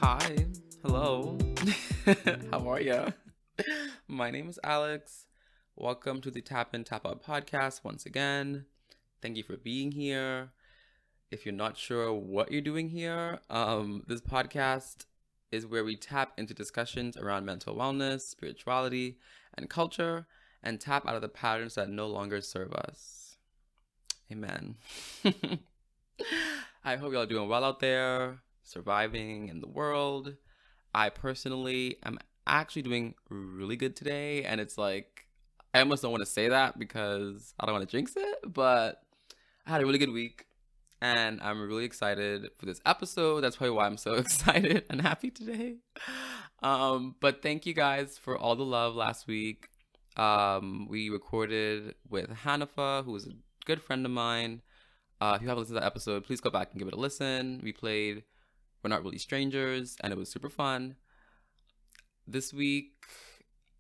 Hi, hello. How are you? My name is Alex. Welcome to the Tap In Tap Out podcast once again. Thank you for being here. If you're not sure what you're doing here, this podcast is where we tap into discussions around mental wellness, spirituality, and culture, and tap out of the patterns that no longer serve us. Amen. I hope y'all doing well out there, surviving in the world. I personally am actually doing really good today, and it's like I almost don't want to say that because I don't want to jinx it, but I had a really good week, and I'm really excited for this episode. That's probably why I'm so excited and happy today. But thank you guys for all the love last week. We recorded with Hanifa, who is a good friend of mine. If you haven't listened to that episode, please go back and give it a listen. We played We're Not Really Strangers, and it was super fun. This week,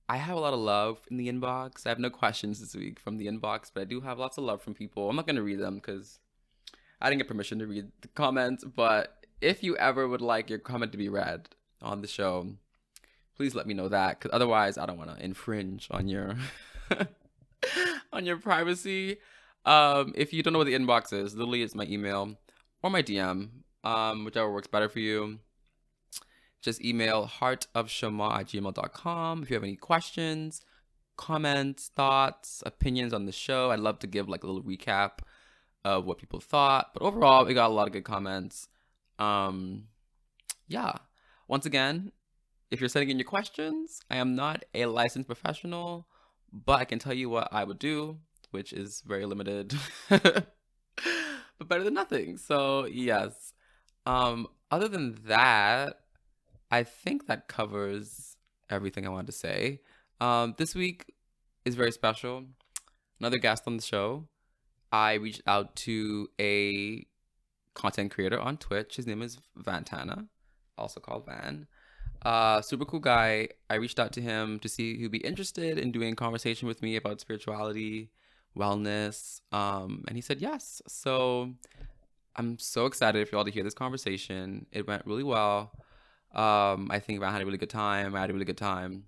I have a lot of love in the inbox. I have no questions this week from the inbox, but I do have lots of love from people. I'm not going to read them because I didn't get permission to read the comments, but if you ever would like your comment to be read on the show, please let me know that, because otherwise I don't want to infringe on your on your privacy. If you don't know what the inbox is, literally it's my email or my DM, whichever works better for you. Just email heartofshema@gmail.com if you have any questions, comments, thoughts, opinions on the show. I'd love to give like a little recap of what people thought, but overall we got a lot of good comments. Yeah, once again, if you're sending in your questions, I am not a licensed professional, but I can tell you what I would do, which is very limited, but better than nothing. So yes. Other than that, I think that covers everything I wanted to say. This week is very special. Another guest on the show. I reached out to a content creator on Twitch. His name is Vantana, also called Van. Super cool guy. I reached out to him to see who'd be interested in doing a conversation with me about spirituality, wellness, and he said yes. So I'm so excited for y'all to hear this conversation. It went really well. I think Van had a really good time. I had a really good time,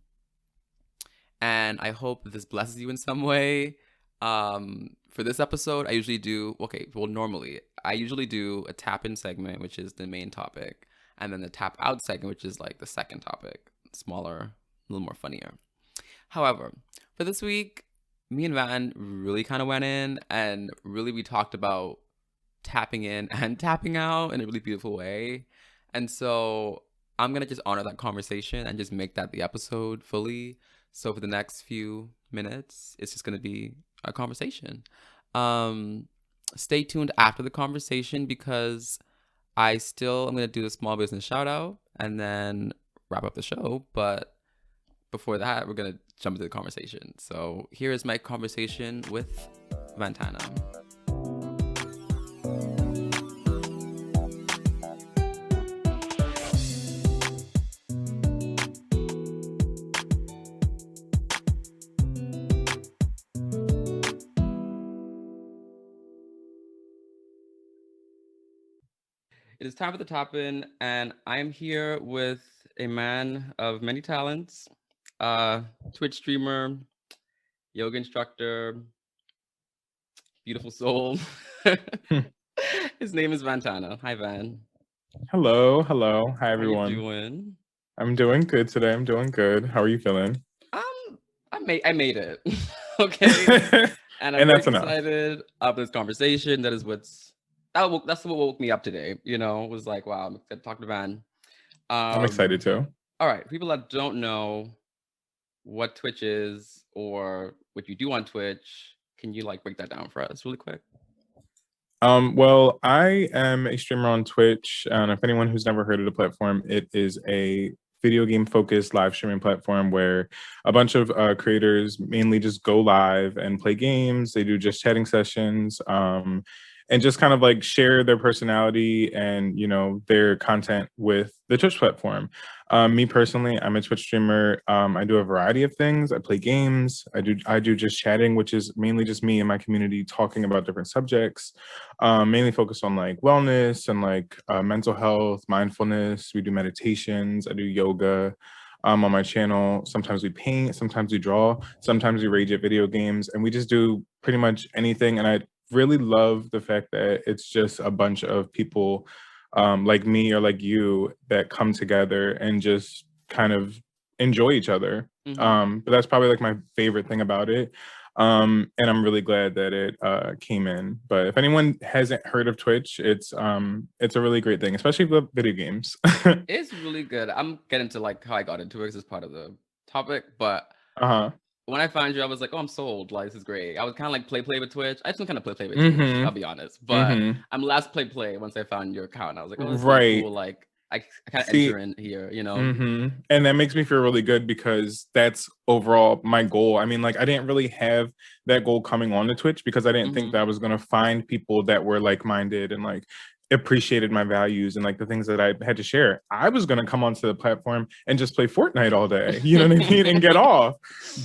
and I hope that this blesses you in some way. For this episode, I usually do normally I usually do a tap in segment, which is the main topic, and then the tap out segment, which is like the second topic, smaller, a little more funnier. However, for this week, me and Van really kind of went in, and really we talked about tapping in and tapping out in a really beautiful way. And so I'm going to just honor that conversation and just make that the episode fully. So for the next few minutes, it's just going to be a conversation. Stay tuned after the conversation because I'm going to do the small business shout out and then wrap up the show. But before that, we're going to jump into the conversation. So here is my conversation with Vantana. It is time for the top in, and I'm here with a man of many talents, Twitch streamer, yoga instructor, beautiful soul. His name is Vantana. Hi, Van. Hello. Hi, How everyone. you doing? I'm doing good today. I'm doing good. How are you feeling? I made it. Okay. And I'm And very that's enough. excited of this conversation. That's what woke me up today. You know, it was like, wow, I'm excited to talk to Van. I'm excited too. All right, people that don't know what Twitch is or what you do on Twitch, can you like break that down for us really quick? Well, I am a streamer on Twitch, and if anyone who's never heard of the platform, it is a video game focused live streaming platform where a bunch of creators mainly just go live and play games. They do just chatting sessions. and just kind of like share their personality and, you know, their content with the Twitch platform. Me personally, I'm a Twitch streamer. I do a variety of things. I play games. I do just chatting, which is mainly just me and my community talking about different subjects, mainly focused on like wellness and like mental health, mindfulness. We do meditations. I do yoga. On my channel, sometimes we paint, sometimes we draw, sometimes we rage at video games, and we just do pretty much anything. And I really love the fact that it's just a bunch of people like me or like you that come together and just kind of enjoy each other. But that's probably like my favorite thing about it. And I'm really glad that it came in. But if anyone hasn't heard of Twitch, it's a really great thing, especially for video games. It's really good. I'm getting to like how I got into it because it's part of the topic. But Uh-huh. when I found you, I was like, oh, I'm sold. Like, this is great. I was kind of like play with Twitch. I still kind of play with Twitch, I'll Mm-hmm. be honest. But Mm-hmm. I'm last play once I found your account. I was like, oh, this is really Right. cool. Like, I kind of See, enter in here, you know? and that makes me feel really good because that's overall my goal. I mean, like, I didn't really have that goal coming on to Twitch because I didn't think that I was going to find people that were like-minded and like appreciated my values and like the things that I had to share. I was going to come onto the platform and just play Fortnite all day, you know what I mean, and get off.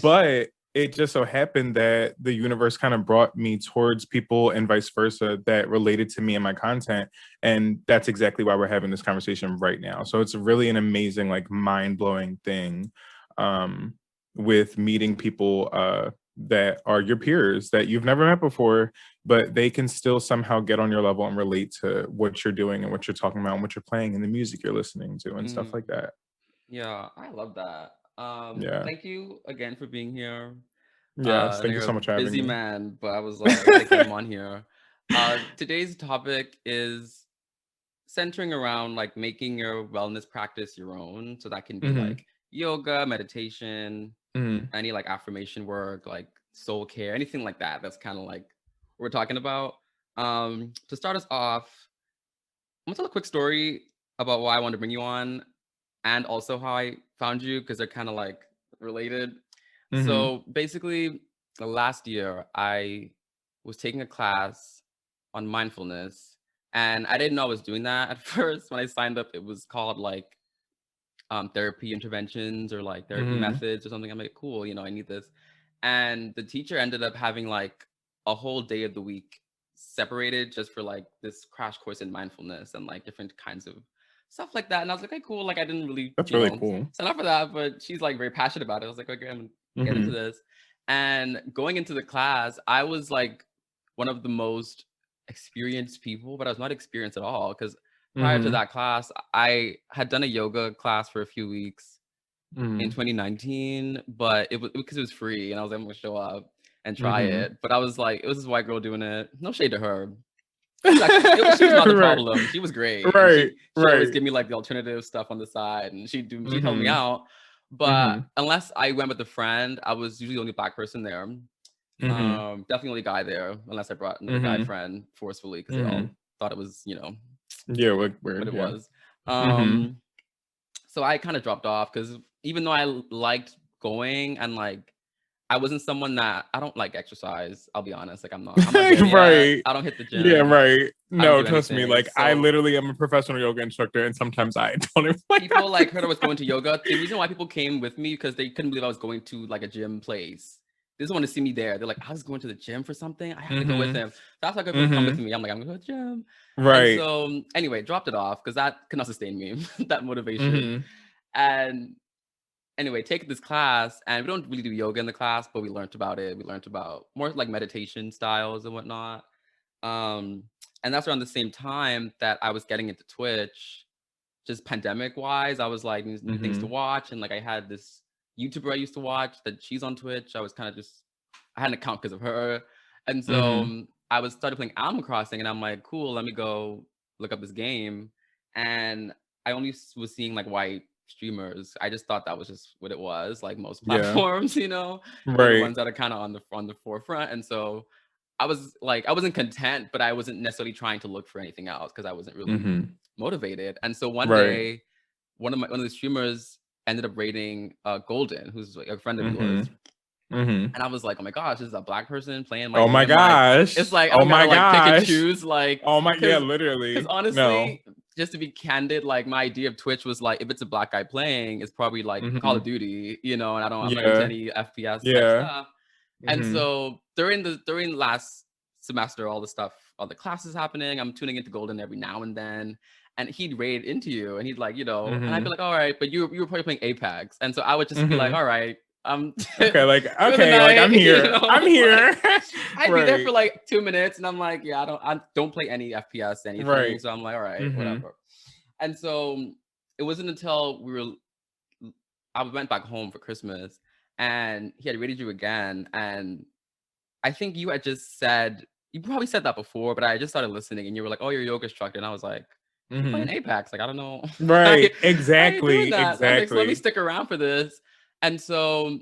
But it just so happened that the universe kind of brought me towards people and vice versa that related to me and my content, and that's exactly why we're having this conversation right now. So it's really an amazing, like, mind-blowing thing, with meeting people that are your peers that you've never met before, but they can still somehow get on your level and relate to what you're doing and what you're talking about and what you're playing and the music you're listening to and stuff like that. Yeah, I love that. Yeah. Thank you again for being here. Yes, I know thank you you're so a much for having busy me. man, but I was like, I gotta get him on here. Today's topic is centering around like making your wellness practice your own. So that can be Mhm. like yoga, meditation, Mhm. any like affirmation work, like soul care, anything like that. That's kind of like what we're talking about. To start us off, I'm gonna tell a quick story about why I wanted to bring you on and also how I found you because they're kind of like related. Mhm. So basically, last year I was taking a class on mindfulness, and I didn't know I was doing that at first. When I signed up, it was called like therapy interventions or like therapy Mhm. methods or something. I'm like, cool, you know, I need this. And the teacher ended up having like a whole day of the week separated just for like this crash course in mindfulness and like different kinds of stuff like that. And I was like, okay, cool. Like I didn't really, That's you really know, cool. sign up for that, but she's like very passionate about it. I was like, okay, I'm gonna get into Mhm. this. And going into the class, I was like one of the most experienced people, but I was not experienced at all because prior to Mhm. that class, I had done a yoga class for a few weeks in Mhm. 2019, but it was because it was free, and I was able to show up and try Mhm. it. But I was like, it was this white girl doing it. No shade to her. She was not the Right. problem. She was great, and Right. she'd always Right. give me like the alternative stuff on the side, and she'd help me Mhm. out. But Mhm. unless I went with a friend, I was usually the only black person there. Mhm. Definitely only guy there, unless I brought another guy Mhm. friend forcefully because they all Mhm. thought it was, you know, Yeah, like what weird, it yeah. was. Mhm. So I kind of dropped off because even though I liked going and like I wasn't someone that I don't like exercise. I'll be honest. Like I'm not there yet. Right. I don't hit the Yeah, gym. right. I don't No, do trust me, anything. like, I So literally am a professional yoga instructor, and sometimes I don't even like people like heard I was going to yoga. The reason why people came with me because they couldn't believe I was going to like a gym place. They just want to see me there. They're like, I was going to the gym for something. I have to go with Mhm. him. That's why people come with Mhm. me. I'm like, I'm going to the gym. And Right. so anyway, dropped it off because that could not sustain me, that motivation. Mhm. And anyway, take this class, and we don't really do yoga in the class, but we learned about it. We learned about more like meditation styles and whatnot. Um, and that's around the same time that I was getting into Twitch, just pandemic wise. I was like new things to Mhm. watch, and like I had this YouTuber I used to watch that she's on Twitch. I was kind of just I had an account because of her, and so Mhm. I was started playing Animal Crossing, and I'm like, cool, let me go look up this game, and I only was seeing like white streamers. I just thought that was just what it was, like most Yeah. platforms, you know, they're the Right. ones that are kind of on the forefront, and so I was like, I wasn't content, but I wasn't necessarily trying to look for anything else because I wasn't really Mhm. motivated. And so one Right. day, one of the streamers ended up rating Golden, who's like a friend of yours, Mhm. Mm-hmm. And I was like, oh my gosh, this is a Black person playing my Oh my game. Like, it's gosh. like I Oh don't gotta my like pick and gosh. choose, like, Oh my, yeah, because literally. No. honestly, just to be candid, like my idea of Twitch was like, if it's a Black guy playing, it's probably like Call Mm-hmm. of Duty, and I'm not into Yeah. any FPS type Yeah. stuff. And Mm-hmm. so during last semester, all the classes happening, I'm tuning into Golden every now and then. And he'd raid into you, and he'd like, and I'd be Mm-hmm. like, all right, but you were probably playing Apex, and so I would just be like, Mm-hmm. all right, Okay, like, through the okay, like, I'm night, here. I'm like here. I'd be there Right. for like 2 minutes, and I'm like, yeah, I don't play any FPS anything, Right. so I'm like, all right, Mm-hmm. whatever. And so it wasn't until I went back home for Christmas, and he had rated you again, and I think you had just said you probably said that before, but I just started listening, and you were like, "Oh, you're a yoga instructor," and I was like, "You're playing Mm-hmm. Apex. Like, I don't know Right. how you doing Exactly. that." I was like, "So let me Exactly. stick around for this." And so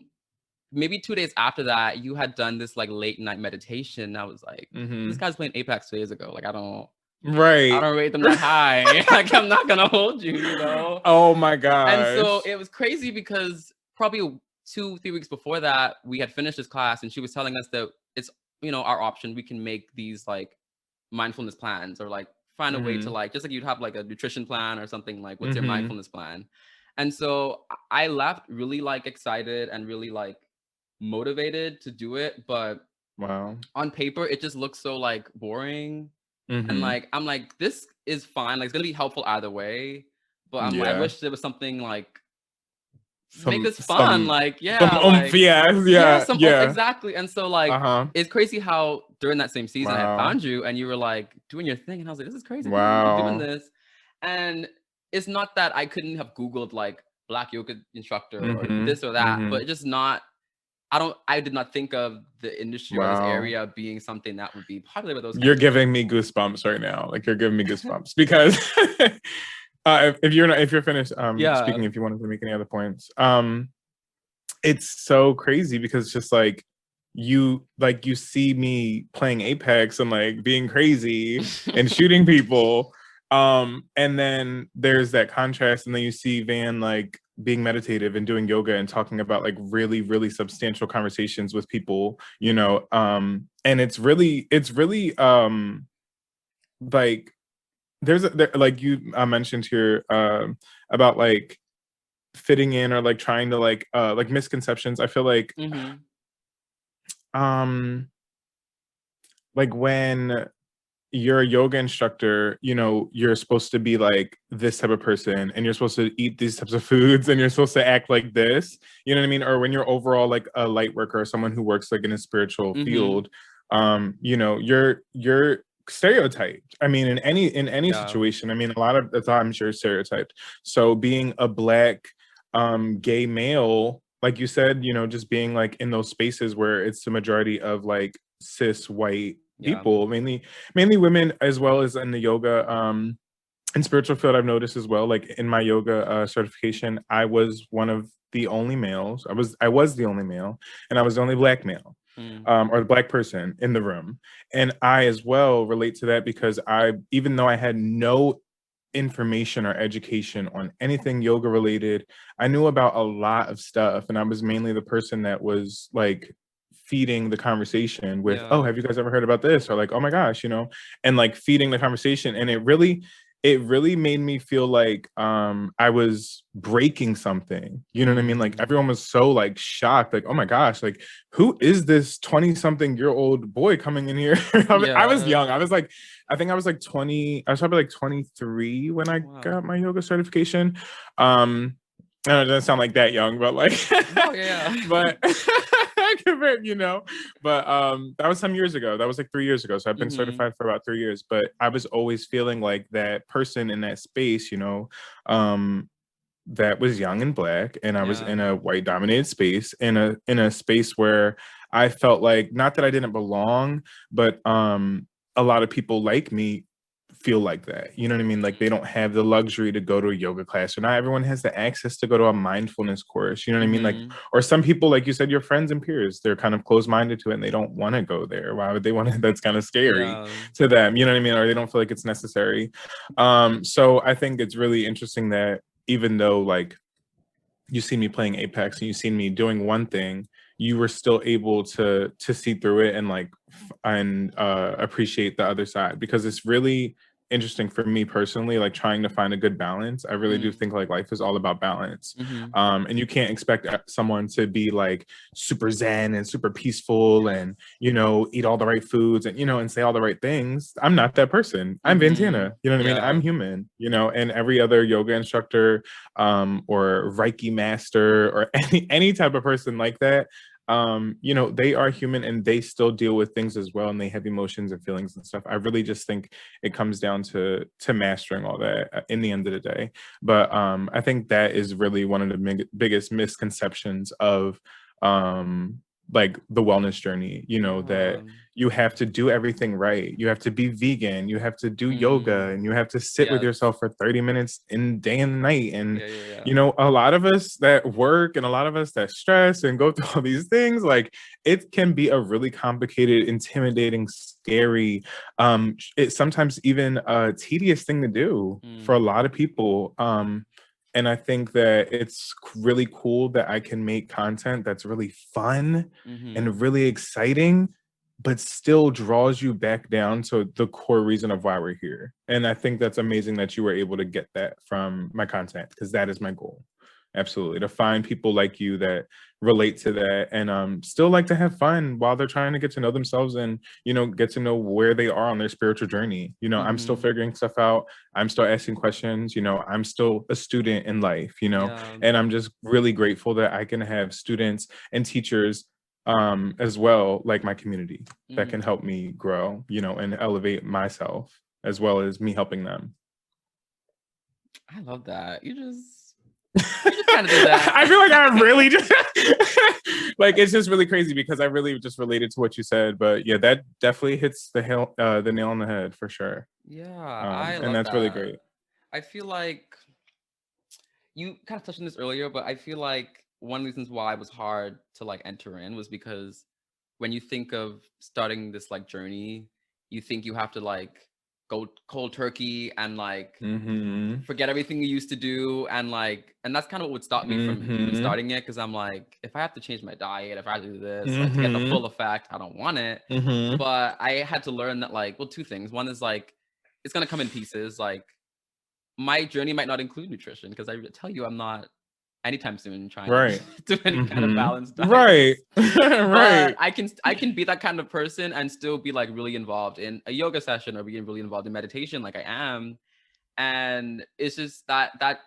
maybe 2 days after that, you had done this like late night meditation. I was like, "This Mm-hmm. guy's playing Apex 2 days ago. Like, I Right. don't rate them that high. Like, I'm not gonna hold you, Oh my And so gosh. it was crazy because probably 2, 3 weeks before that, we had finished this class, and she was telling us that it's our option. We can make these like mindfulness plans, or like find a way to Mm-hmm. like, just like you'd have like a nutrition plan or something, like what's your Mm-hmm. mindfulness plan. And so I left really like excited and really like motivated to do it, but Wow. on paper it just looks so like boring. And Mm-hmm. like I'm like, this is fine, like it's gonna be helpful either way, but I Yeah. wish there was something like, make Some this fun, some like, some yeah, like, yes, yeah, yeah, some yeah. exactly. And so like, Uh-huh. it's crazy how during that same season I had Wow. found you, and you were like doing your thing, and I was like, this is crazy, you're doing Wow. this. And it's not that I couldn't have Googled like Black yoga instructor or Mm-hmm. this or that, Mm-hmm. but it's just not, I did not think of the industry or this Wow. area being something that would be popular with those You're kinds of giving me people. goosebumps right now. Like, you're giving me goosebumps because if you're not, if you're finished Yeah. speaking, if you wanted to make any other points, it's so crazy because it's just like you see me playing Apex and like being crazy and shooting people, and then there's that contrast, and then you see Van like being meditative and doing yoga and talking about like really really substantial conversations with people, and it's really like like you mentioned here, about like fitting in or like trying to like misconceptions. I feel Mm-hmm. um like when you're a yoga instructor, you're supposed to be like this type of person, and you're supposed to eat these types of foods, and you're supposed to act like this, you know what I mean? Or when you're overall like a light worker or someone who works like in a spiritual Mm-hmm. field, you're stereotyped. I mean, in any Yeah. situation, I mean, a lot of the times you're stereotyped. So being a Black gay male, like you said, just being like in those spaces where it's the majority of like cis white Yeah. people, mainly women, as well as in the yoga and spiritual field. I've noticed as well, like in my yoga certification, I was one of the only males. I was the only male, and I was the only Black male, Mm. or the Black person in the room. And I as well relate to that because even though I had no information or education on anything yoga related, I knew about a lot of stuff, and I was mainly the person that was like feeding the conversation with, oh, Yeah. have you guys ever heard about this, or like, oh my gosh, and like feeding the conversation. And it really made me feel like I was breaking something, you know what I mean? Like, Mm. everyone was so like shocked, like, oh my gosh, like, who is this 20 something year old boy coming in here? I was Yeah. young. I think I was like 20. I was probably like 23 when I Wow. got my yoga certification. I know it doesn't sound like that young, but like, No, yeah. but but that was some years ago. That was like 3 years ago. So I've been Mm-hmm. certified for about 3 years. But I was always feeling like that person in that space, um, that was young and Black, and I was Yeah. in a white dominated space, in a space where I felt like, not that I didn't belong, but a lot of people like me feel like that. You know what I mean? Like, they don't have the luxury to go to a yoga class, or not everyone has the access to go to a mindfulness course. You know what I mean? Like, Mm-hmm. or some people, like you said, your friends and peers, they're kind of closed-minded to it, and they don't want to go there. Why would they want to? That's kind of scary Yeah. to them. You know what I mean? Or they don't feel like it's necessary. So I think it's really interesting that even though like you see me playing Apex and you see me doing one thing, you were still able to see through it and like and appreciate the other side, because it's really interesting for me personally, like trying to find a good balance. I really do Mm. think like life is all about balance. Mm-hmm. And you can't expect someone to be like super zen and super peaceful Yes. and, you know, eat all the right foods and, you know, and say all the right things. I'm not that person. I'm Mm-hmm. Vantana, you know what I mean? Yeah. I'm human, you know, and every other yoga instructor or Reiki master or any type of person like that, you know, they are human and they still deal with things as well, and they have emotions and feelings and stuff. I really just think it comes down to mastering all that in the end of the day. But I think that is really one of the biggest misconceptions of like the wellness journey, you know, that Yeah. you have to do everything right. You have to be vegan, you have to do yoga, Mm. and you have to sit with Yes. yourself for 30 minutes in day and night. And Yeah, yeah, yeah. you know, a lot of us that work and a lot of us that stress and go through all these things, like it can be a really complicated, intimidating, scary, it sometimes even a tedious thing to do for a Mm. lot of people. And I think that it's really cool that I can make content that's really fun Mm-hmm. and really exciting, but still draws you back down to the core reason of why we're here. And I think that's amazing that you were able to get that from my content, because that is my goal. Absolutely. To find people like you that relate to that and still like to have fun while they're trying to get to know themselves and, you know, get to know where they are on their spiritual journey. You know, I'm still Mm-hmm. figuring stuff out. I'm still asking questions. You know, I'm still a student in life, you know, Yeah. and I'm just really grateful that I can have students and teachers as well, like my community, that can Mm. help me grow, you know, and elevate myself as well as me helping them. I love that. You just kind of did that. I feel like I really just like it's just really crazy because I really just related to what you said. But yeah, that definitely hits the nail on the head for sure. Yeah, I And love that's really that. great. I feel like you kind of touched on this earlier, but I feel like one of the reasons why it was hard to like enter in was because when you think of starting this like journey, you think you have to like go cold turkey and like Mm-hmm. forget everything you used to do, and that's kind of what would stop me from even Mm-hmm. starting it, because I'm like, if I have to change my diet, if I have to do this like to get the Mm-hmm. full effect, I don't want it. Mm-hmm. But I had to learn that, like, well, two things. One is like it's gonna come in pieces. Like my journey might not include nutrition, because I tell you I'm not anytime soon trying to Right. do any kind of Mm-hmm. balanced Right. diets. But Right. I can be that kind of person and still be like really involved in a yoga session or being really involved in meditation like I am. And it's just that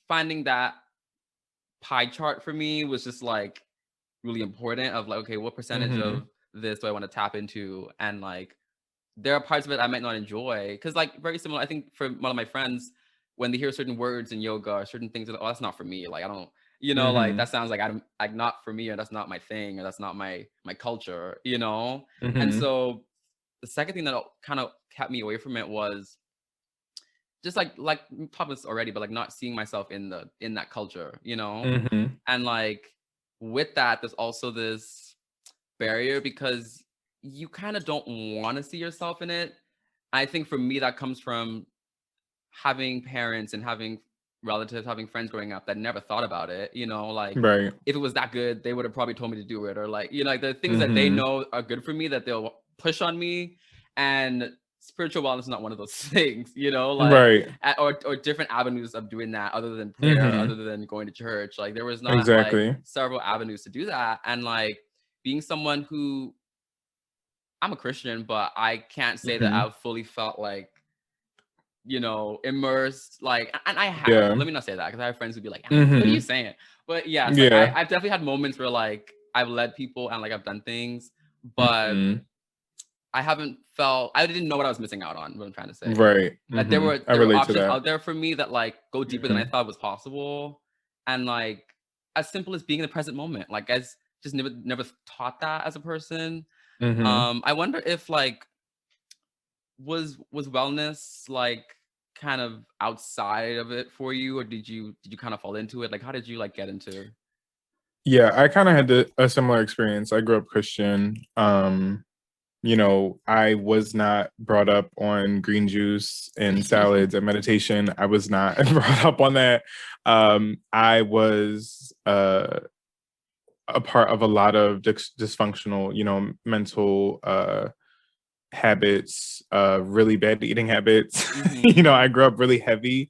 finding that pie chart for me was just like really important, of like, okay, what percentage Mm-hmm. of this do I want to tap into? And like there are parts of it I might not enjoy, because like very similar, I think, for one of my friends, when they hear certain words in yoga or certain things, oh, that's not for me. Like I don't, like Mm-hmm. that sounds like I'm like not for me, or that's not my thing, or that's not my culture. And Mm-hmm. so the second thing that kind of kept me away from it was just like we talked about this already, but like not seeing myself in that culture. Mm-hmm. And like with that, there's also this barrier because you kind of don't want to see yourself in it. I think for me that comes from having parents and having relatives, having friends growing up that never thought about it. Like Right. if it was that good, they would have probably told me to do it, or like the things that they Mm-hmm. know are good for me that they'll push on me. And spiritual wellness is not one of those things. Like Right. or different avenues of doing that other than prayer, Mm-hmm. other than going to church. Like there was not like Exactly. several avenues to do that. And like being someone who, I'm a Christian, but I can't say that Mm-hmm. I've fully felt like, immersed. Like, and I have. Yeah. Let me not say that, because I have friends who'd be like, "What are you Mm-hmm. saying?" But yes, like Yeah. I've definitely had moments where like I've led people and like I've done things, but Mm-hmm. I haven't felt. I didn't know what I was missing out on. What I'm trying to say. Right. There Mm-hmm. were I there were relate to options that. out there for me that like go deeper than I Mm-hmm. thought was possible, and like as simple as being in the present moment. Like as just never taught that as a person. Mm-hmm. I wonder if like was wellness like kind of outside of it for you, or did you kind of fall into it? Like how did you like get into? Yeah, I kind of had a similar experience. I grew up Christian. You know, I was not brought up on green juice and salads and meditation. I was not brought up on that. I was a part of a lot of dysfunctional, mental habits, really bad eating habits. Mm-hmm. I grew up really heavy.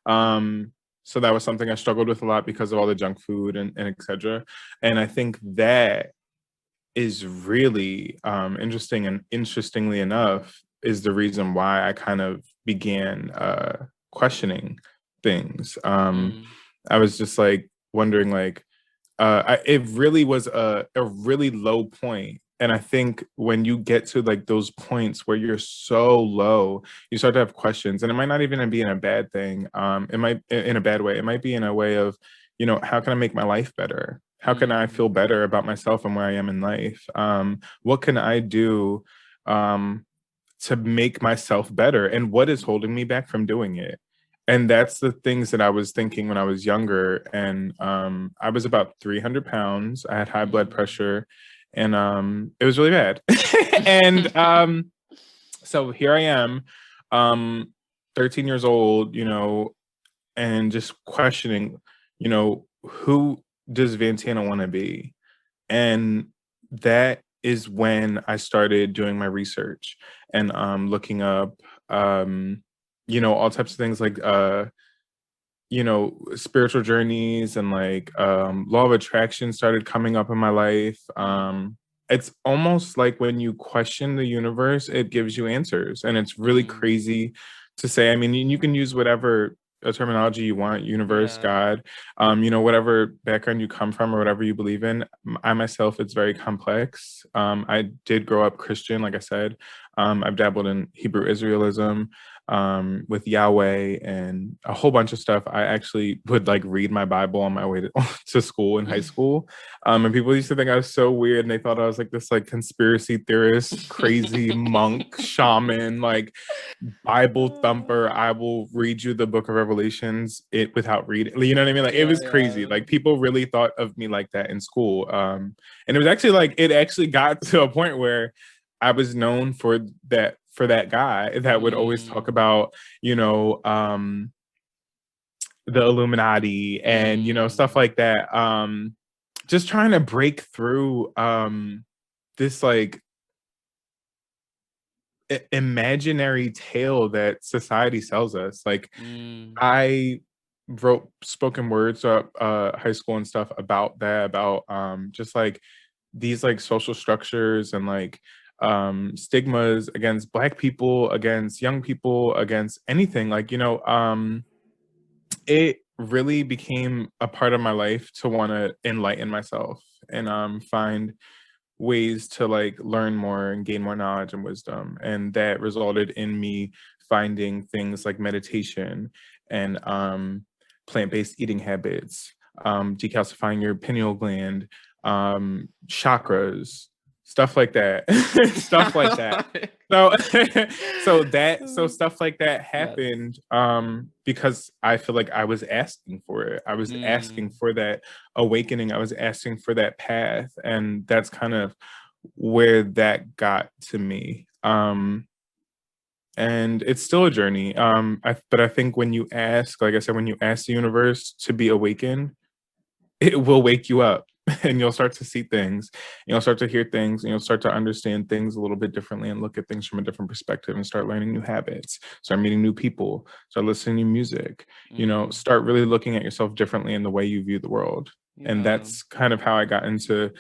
So that was something I struggled with a lot because of all the junk food and etc. And I think that is really interesting, and interestingly enough is the reason why I kind of began questioning things. Mm. I was just like wondering, like, it really was a really low point. And I think when you get to like those points where you're so low, you start to have questions, and it might not even be in a bad thing. It might in a bad way. It might be in a way of, how can I make my life better? How can I Mm. feel better about myself and where I am in life? What can I do um, to make myself better? And what is holding me back from doing it? And that's the things that I was thinking when I was younger. And I was about 300 pounds. I had high blood Mm. pressure, and it was really bad. And so here I am, um, 13 years old, and just questioning, who does Vantana want to be? And that is when I started doing my research and looking up, all types of things like, spiritual journeys, and like law of attraction started coming up in my life. Mm. It's almost like when you question the universe, it gives you answers. And it's really Mm. crazy to say. I mean, you can use whatever terminology you want: universe, Yeah. God, whatever background you come from or whatever you believe in. I myself, it's very complex. I did grow up Christian, like I said. I've dabbled in Hebrew Israelism, with Yahweh and a whole bunch of stuff. I actually would like read my Bible on my way to school in high school. And people used to think I was so weird, and they thought I was like this like conspiracy theorist, crazy monk, shaman, like Bible thumper. I will read you the book of Revelations it without reading. You know what I mean? Like, it Yeah, was crazy. yeah. Like, people really thought of me like that in school. And it was actually like it actually got to a point where I was known for that guy that would always talk Mm. about, you know, the Illuminati and stuff Mm. like that. Just trying to break through this like imaginary tale that society sells us. Like, Mm. I wrote spoken words up high school and stuff about that, about just like these like social structures and like stigmas against black people, against young people, against anything. Like, it really became a part of my life to want to enlighten myself and find ways to like learn more and gain more knowledge and wisdom. And that resulted in me finding things like meditation and plant-based eating habits, decalcifying your pineal gland, chakras, stuff like that. Stuff like that. So so stuff like that Yes. happened because I feel like I was asking for it. I was asking Mm. for that awakening. I was asking for that path, and that's kind of where that got to me. And it's still a journey. But I think when you ask, like I said, when you ask the universe to be awakened, it will wake you up. And you'll start to see things, you'll start to hear things, and you'll start to understand things a little bit differently and look at things from a different perspective and start learning new habits, start meeting new people, start listening to music, Mm. start really looking at yourself differently in the way you view the world. And Yeah. that's kind of how I got into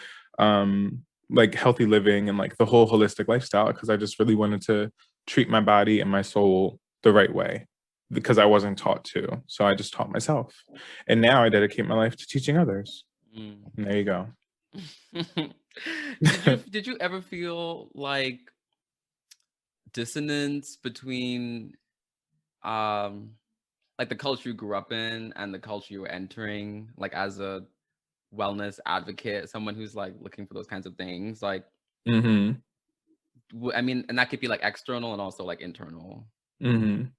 like healthy living and like the whole holistic lifestyle, because I just really wanted to treat my body and my soul the right way, because I wasn't taught to. So I just taught myself. And now I dedicate my life to teaching others. Mm. And there you go. Did you ever feel like dissonance between um like the culture you grew up in and the culture you were entering, like as a wellness advocate, someone who's like looking for those kinds of things, like Mhm. I mean, and that could be like external and also like internal. Mhm.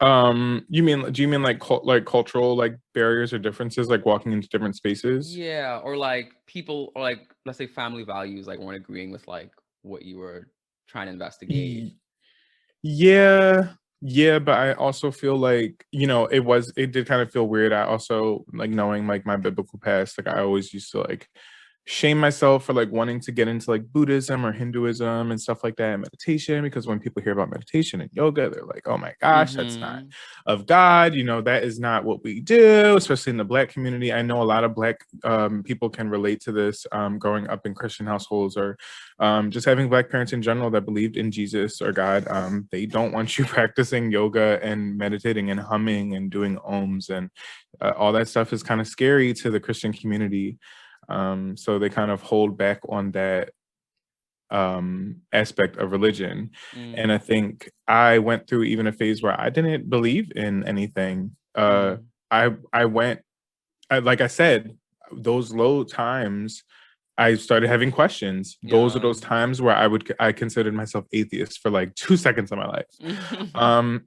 Do you mean like like cultural like barriers or differences, like walking into different spaces? Yeah, or like people, or like let's say family values like weren't agreeing with like what you were trying to investigate. Y- Yeah. Yeah, but I also feel like, it did kind of feel weird. I also like knowing like my biblical past, like I always used to like shame myself for like wanting to get into like Buddhism or Hinduism and stuff like that, and meditation, because when people hear about meditation and yoga, they're like, oh my gosh, that's not Mm-hmm. of God. That is not what we do, especially in the Black community. I know a lot of Black people can relate to this, growing up in Christian households, or just having Black parents in general that believed in Jesus or God. They don't want you practicing yoga and meditating and humming and doing ohms, and all that stuff is kind of scary to the Christian community. So they kind of hold back on that aspect of religion. And I Mm. think I went through even a phase where I didn't believe in anything. Mm. I went, like I said, those low times I started having questions. Those are Yeah. those times where I considered myself atheist for like 2 seconds of my life.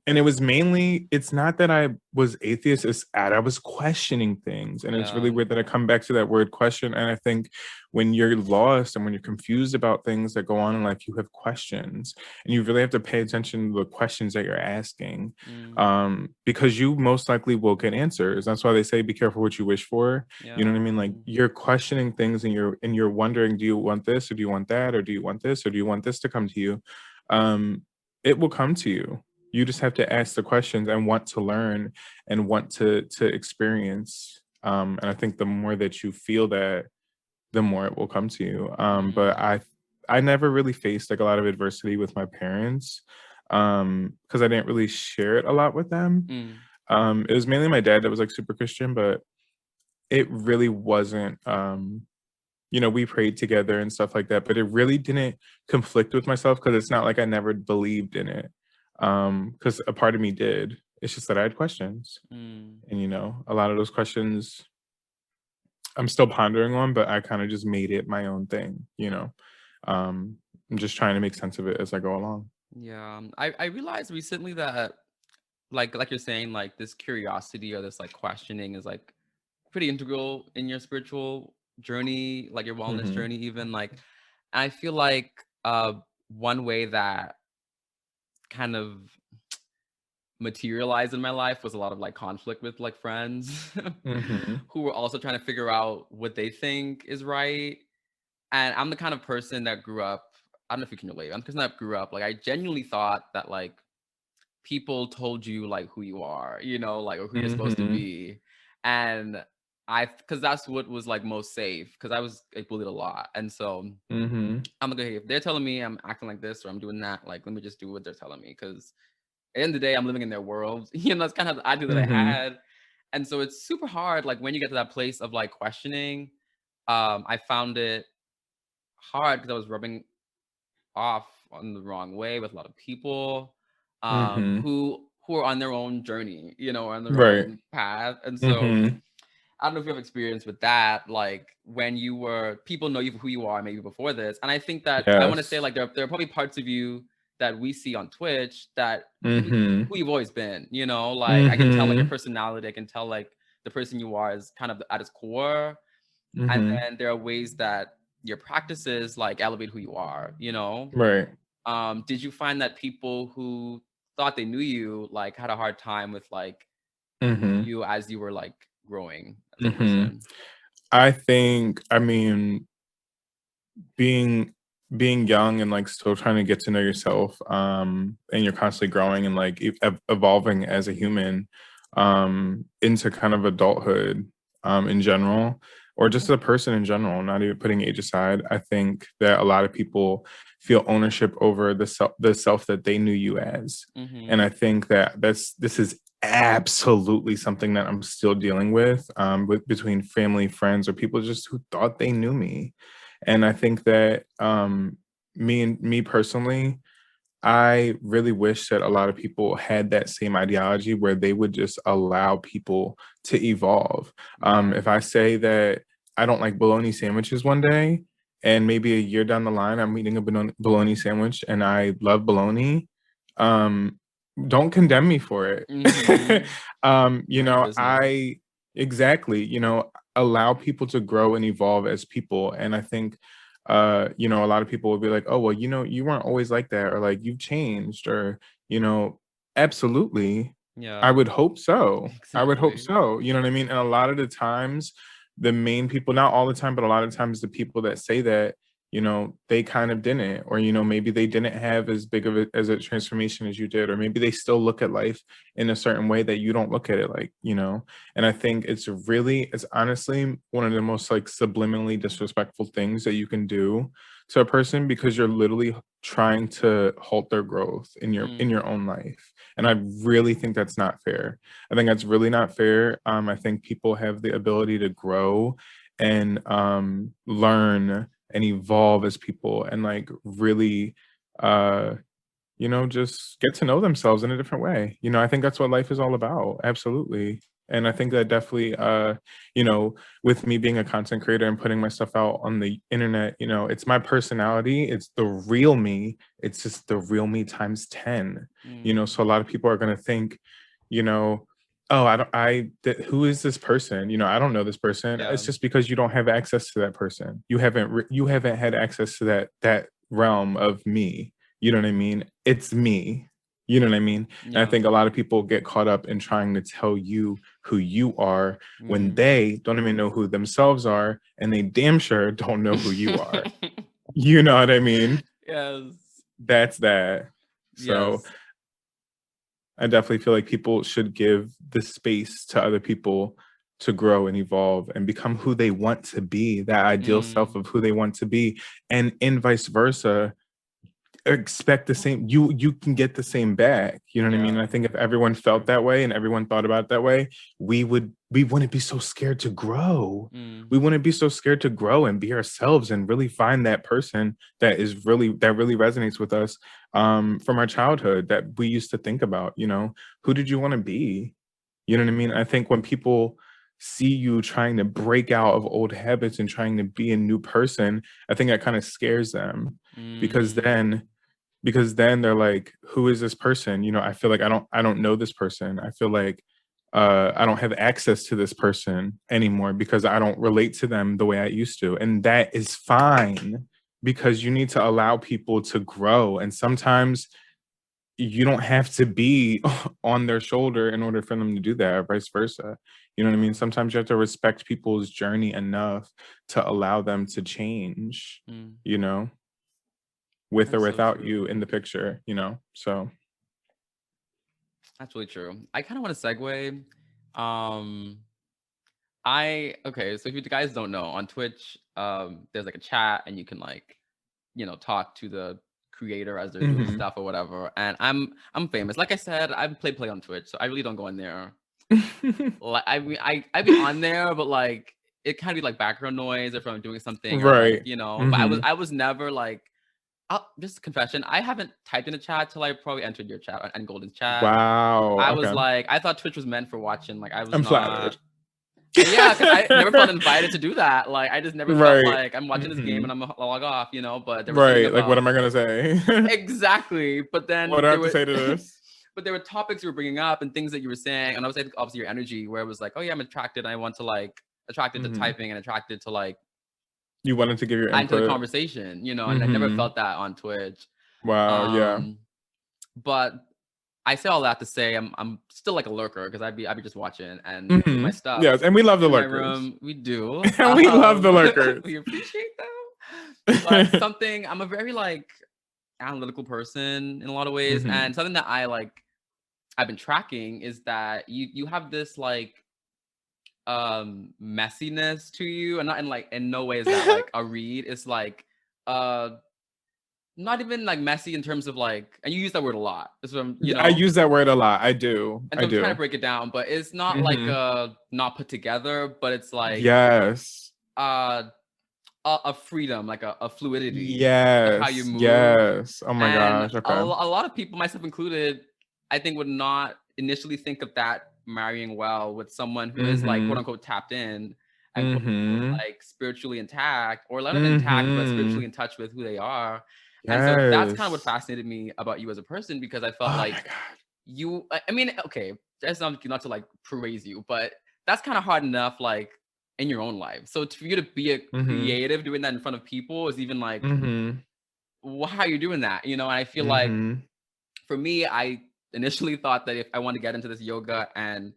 And it was mainly, it's not that I was atheist, it's that I was questioning things. And it's really Yeah. weird that I come back to that word question. And I think when you're lost and when you're confused about things that go on in life, you have questions, and you really have to pay attention to the questions that you're asking, Mm. because you most likely will get answers. That's why they say be careful what you wish for. You know what I mean? Yeah. Like, you're questioning things, and you're wondering, do you want this, or do you want that, or do you want this, or do you want this to come to you? um it will come to you. You just have to ask the questions and want to learn and want to experience. And I think the more that you feel that, the more it will come to you. But Mm. I never really faced like a lot of adversity with my parents, because I didn't really share it a lot with them. Mm. It was mainly my dad that was like super Christian, but it really wasn't. We prayed together and stuff like that, but it really didn't conflict with myself, because it's not like I never believed in it. Because a part of me did. It's just that I had questions, Mm. and a lot of those questions I'm still pondering on, but I kind of just made it my own thing. Um, I'm just trying to make sense of it as I go along. Yeah. I realized recently that like you're saying, like this curiosity or this like questioning is like pretty integral in your spiritual journey, like your wellness Hmm. journey even. Like I feel like one way that kind of materialized in my life was a lot of like conflict with like friends Hmm. who were also trying to figure out what they think is right. And I'm the kind of person that grew up, I don't know if you can relate. I'm the person that grew up like I genuinely thought that like people told you like who you are, like or who you're supposed to Hmm. be. And because that's what was like most safe, because I was like, bullied a lot. And so Hmm. I'm like, hey, if they're telling me I'm acting like this or I'm doing that, like let me just do what they're telling me, because at the end of the day, I'm living in their world. That's kind of the idea that I Hmm. had. And so it's super hard, like when you get to that place of like questioning. I found it hard because I was rubbing off on the wrong way with a lot of people, Hmm. who are on their own journey, on their Right. own path. And so Hmm. I don't know if you have experience with that, like when you were people know you for who you are maybe before this. And I think that I want to say Yes. like there are probably parts of you that we see on Twitch that Hmm. who you've always been, like I can tell like your Hmm. personality, I can tell like the person you are is kind of at its core. And Hmm. then there are ways that your practices like elevate who you are, Right. did you find that people who thought they knew you like had a hard time with like Hmm. you as you were like growing as a Hmm. person? I mean, being being young and like still trying to get to know yourself, and you're constantly growing and like evolving as a human, into kind of adulthood, in general, or just a person in general, not even putting age aside. I think that a lot of people feel ownership over the self that they knew you as. And Mm-hmm. I think that this is absolutely something that I'm still dealing with between family, friends, or people just who thought they knew me. And I think that, me personally, I really wish that a lot of people had that same ideology where they would just allow people to evolve. Yeah. If I say that I don't like bologna sandwiches one day, and maybe a year down the line I'm eating a bologna sandwich and I love bologna, um, don't condemn me for it. Mm-hmm. None of your business. I exactly, allow people to grow and evolve as people. And I think, a lot of people will be like, oh, well, you weren't always like that, or like you've changed, or, you know, Absolutely. I Yeah. would hope so. I would hope Exactly. so. You know what I mean? And a lot of the times, the main people, not all the time, but a lot of times, the people that say that, they kind of didn't, or, maybe they didn't have as big of as a transformation as you did, or maybe they still look at life in a certain way that you don't look at it like. And I think it's honestly one of the most like subliminally disrespectful things that you can do to a person, because you're literally trying to halt their growth in your Mm, own life. And I really think that's not fair. I think that's really not fair. I think people have the ability to grow and learn and evolve as people, and like really uh just get to know themselves in a different way. I think that's what life is all about. Absolutely. And I think that definitely, you know, with me being a content creator and putting my stuff out on the internet, it's my personality. It's the real me. It's just the real me times 10. mm, So a lot of people are going to think, you know, oh, who is this person? I don't know this person. yeah. It's just because you don't have access to that person. You haven't had access to that realm of me. You know what I mean? It's me. You know what I mean? And I Yeah. think a lot of people get caught up in trying to tell you who you are when Mm. they don't even know who themselves are, and they damn sure don't know who you are. You know what I mean? Yes. That's that. So Yes. I definitely feel like people should give the space to other people to grow and evolve and become who they want to be, that ideal self Mm, of who they want to be. And in vice versa, expect the same. You can get the same back. You know what I mean? yeah. And I think if everyone felt True. that way and everyone thought about it that way, we wouldn't be so scared to grow. Mm, We wouldn't be so scared to grow and be ourselves and really find that person that really resonates with us, from our childhood, that we used to think about. Who did you want to be? You know what I mean? I think when people see you trying to break out of old habits and trying to be a new person, I think that kind of scares them, because mm, then they're like, who is this person? I feel like I don't know this person. I feel like I don't have access to this person anymore because I don't relate to them the way I used to. And that is fine, because you need to allow people to grow. And sometimes you don't have to be on their shoulder in order for them to do that, or vice versa. You know what I mean? Sometimes you have to respect people's journey enough to allow them to change, mm. you know, with or That's so without true. you in the picture. So That's really true. I kind of want to segue. Um, so if you guys don't know, on Twitch, there's like a chat and you can like, talk to the creator as they're doing mhm. stuff or whatever. And I'm famous. Like I said, I play on Twitch, so I really don't go in there. Like I mean, I be on there, but like it kind of be like background noise if I'm doing something or like Right. But I was Mhm. I was never like. Just a confession. I haven't typed in a chat till I probably entered your chat and Golden's chat. Wow. I was Okay. like, I thought Twitch was meant for watching. Like, I was I'm not. flattered. Yeah, because I never felt invited to do that. Like, I just never felt Right. like I'm watching this game and Mhm. I'm gonna log off. But there was something Right. Like, what about am I gonna say? exactly. But What then do I there have to were, say to this? but there were topics you were bringing up and things that you were saying, and I was like, obviously your energy, where it was like, oh yeah, I'm attracted. I want to like attracted to Mhm. typing and attracted to like You wanted to give your into the input. conversation. And I never Mhm. felt that on Twitch. Wow. Yeah. Um, but I say all that to say I'm still like a lurker because I'd be just watching and doing my Mhm. stuff Yes, and we love the in my lurkers. room. We do. And we love the We lurkers. appreciate them. But something I'm a very like analytical person in a lot of ways, and Mhm. something that I've been tracking is that you have this like messiness to you, and not in like in no way is that like a read. It's like uh not even like messy in terms of like, and you use that word a lot. This is what I use that word a lot. I do. and I so I'm trying to do. break it down, but it's not like Mhm. not put together, but it's like Yes. uh a freedom, like a fluidity of how you Yes. move. Yes. Oh my And gosh. Okay. a lot of people, myself included, I think would not initially think of that marrying well with someone who is like quote Mhm. unquote tapped in and quote unquote Mhm. like spiritually intact, or not even intact, but spiritually Mhm. in touch with who they are. And so that's kind of what Yes. fascinated me about you as a person, because I felt Oh my like god. I mean, okay, that's not to like praise you, but that's kind of hard enough, like in your own life. So for you to be a Mhm. creative doing that in front of people is even like, Mhm. how are you doing that? And I feel like Mhm. for me, initially thought that if I want to get into this yoga and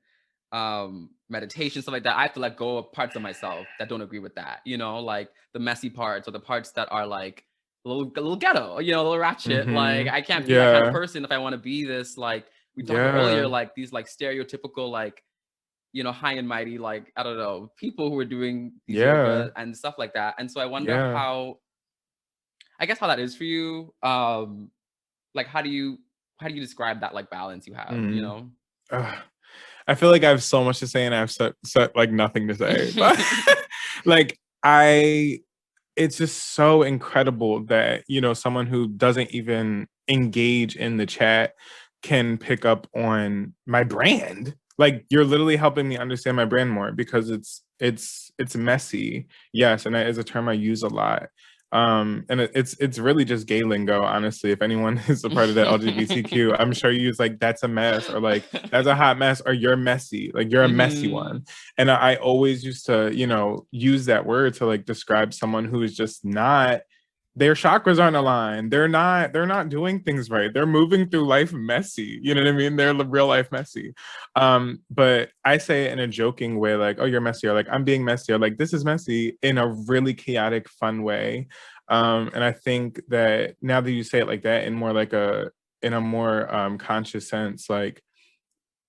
meditation, stuff like that, I have to let go of parts of myself that don't agree with that, you know, like the messy parts or the parts that are like a little ghetto, you know, a little ratchet. Like I can't be that kind of Yeah. person if I want to be this, like we talked about earlier, Yeah. like these like stereotypical, like, you know, high and mighty, like, I don't know, people who are doing these Yeah. yoga and stuff like that. And so I wonder Yeah. how, I guess how that is for you. Like how do you describe that like balance you have, you Mm. know? Ugh. I feel like I have so much to say and I have so like nothing to say. But like it's just so incredible that, you know, someone who doesn't even engage in the chat can pick up on my brand. Like you're literally helping me understand my brand more because it's messy. Yes, and that is a term I use a lot. And it's really just gay lingo, honestly. If anyone is a part of the LGBTQ, I'm sure you use like that's a mess or like that's a hot mess or you're messy. Like you're a messy one. And I always used to, you know, use that word to like describe someone who is just not, their chakras aren't aligned. They're not doing things right. They're moving through life messy. You know what I mean? They're real life messy. But I say it in a joking way, like, oh, you're messy, or like I'm being messy, or like this is messy in a really chaotic, fun way. And I think that now that you say it like that in more like in a more conscious sense, like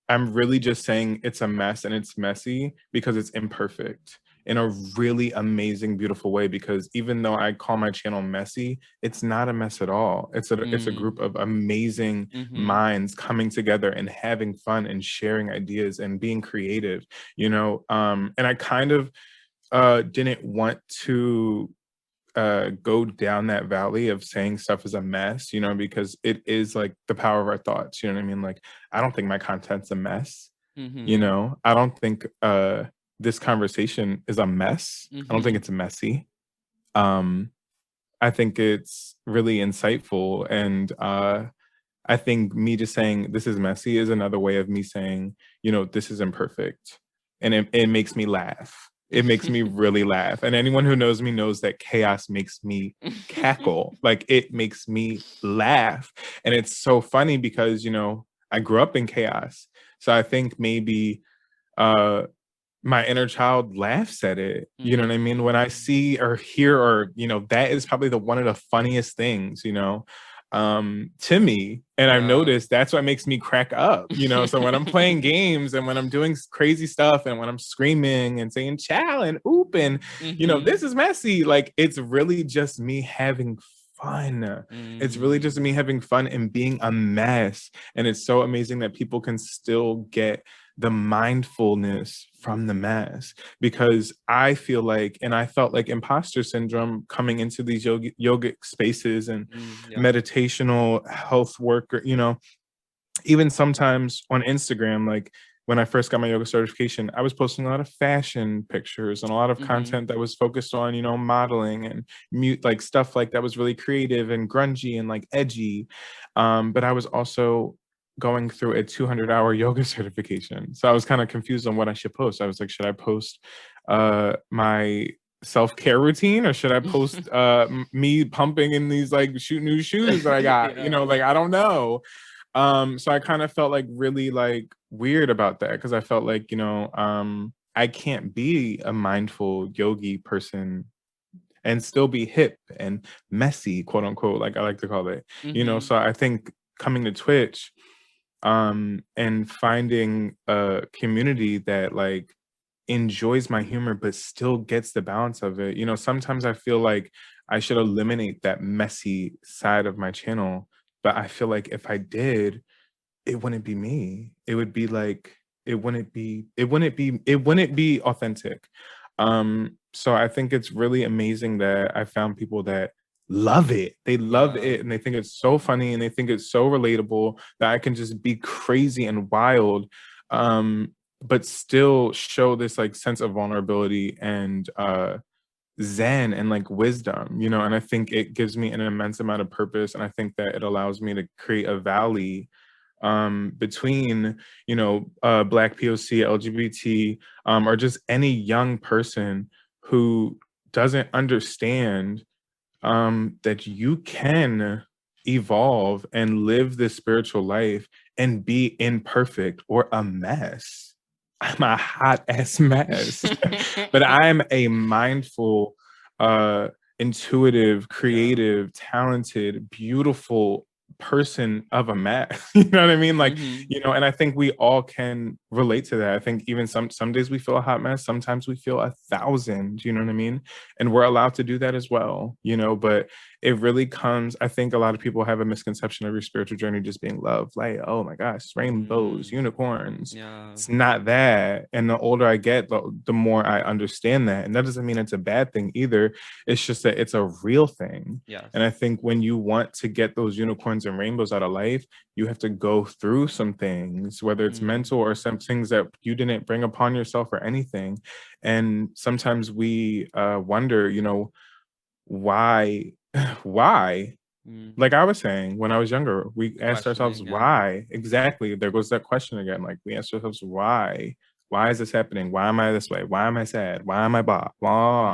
I'm really just saying it's a mess and it's messy because it's imperfect in a really amazing, beautiful way. Because even though I call my channel messy, it's not a mess at all. It's a group of amazing minds coming together and having fun and sharing ideas and being creative, you know. And I kind of didn't want to go down that valley of saying stuff is a mess, you know, because it is like the power of our thoughts, you know what I mean? Like, I don't think my content's a mess, you know? I don't think this conversation is a mess. I don't think it's messy. Um, I think it's really insightful. And I think me just saying this is messy is another way of me saying, you know, this is imperfect. And it makes me laugh. It makes me really laugh. And anyone who knows me knows that chaos makes me cackle. Like it makes me laugh. And it's so funny because, you know, I grew up in chaos. So I think maybe uh my inner child laughs at it. You know what I mean? When I see or hear, or, you know, that is probably the one of the funniest things, you know, to me. And I've Yeah. noticed that's what makes me crack up, you know. So when I'm playing games and when I'm doing crazy stuff and when I'm screaming and saying chow and oop and, you know, this is messy, like it's really just me having fun. It's really just me having fun and being a mess. And it's so amazing that people can still get the mindfulness from the mess, because I feel like, and I felt like imposter syndrome coming into these yogic spaces and Yeah. meditational health work, or, you know, even sometimes on Instagram, like when I first got my yoga certification, I was posting a lot of fashion pictures and a lot of content that was focused on, you know, modeling and mute, like stuff like that was really creative and grungy and like edgy. But I was also going through a 200-hour yoga certification. So I was kind of confused on what I should post. I was like, should I post my self-care routine, or should I post me pumping in these like new shoes that I got? You know, like I don't know. So I kind of felt like really like weird about that, because I felt like, you know, I can't be a mindful yogi person and still be hip and messy, quote unquote, like I like to call it, you know. So I think coming to Twitch and finding a community that like enjoys my humor but still gets the balance of it. You know, sometimes I feel like I should eliminate that messy side of my channel, but I feel like if I did, it wouldn't be me. It would be like it wouldn't be authentic. So I think it's really amazing that I found people that love it. They love it and they think it's so funny and they think it's so relatable that I can just be crazy and wild, but still show this like sense of vulnerability and zen and like wisdom, you know. And I think it gives me an immense amount of purpose, and I think that it allows me to create a valley between, you know, Black POC, LGBT, or just any young person who doesn't understand that you can evolve and live this spiritual life and be imperfect or a mess. I'm a hot ass mess. But I'm a mindful, intuitive, creative, talented, beautiful person of a mess. You know what I mean? Like, and I think we all can relate to that. I think even some days we feel a hot mess, sometimes we feel 1,000, you know what I mean? And we're allowed to do that as well, but it really comes, I think a lot of people have a misconception of your spiritual journey just being love, like, oh my gosh, rainbows, unicorns. It's not that. And the older I get, the more I understand that. And that doesn't mean it's a bad thing either. It's just that it's a real thing. And I think when you want to get those unicorns and rainbows out of life, you have to go through some things, whether it's mental or some things that you didn't bring upon yourself or anything. And sometimes we wonder, why like I was saying, when I was younger, we asked ourselves why. Exactly, there goes that question again. Like, we asked ourselves why is this happening, why am I this way, why am I sad, why am I blah,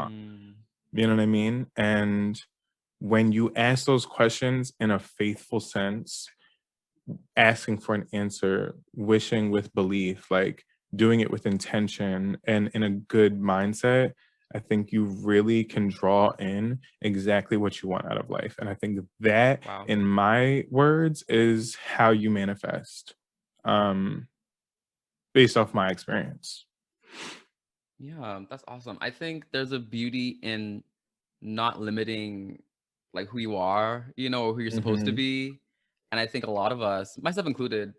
you know what I mean? And when you ask those questions in a faithful sense, asking for an answer, wishing with belief, like doing it with intention and in a good mindset, I think you really can draw in exactly what you want out of life. And I think that, in my words, is how you manifest, based off my experience. Yeah, that's awesome. I think there's a beauty in not limiting like who you are, or who you're supposed to be. And I think a lot of us, myself included,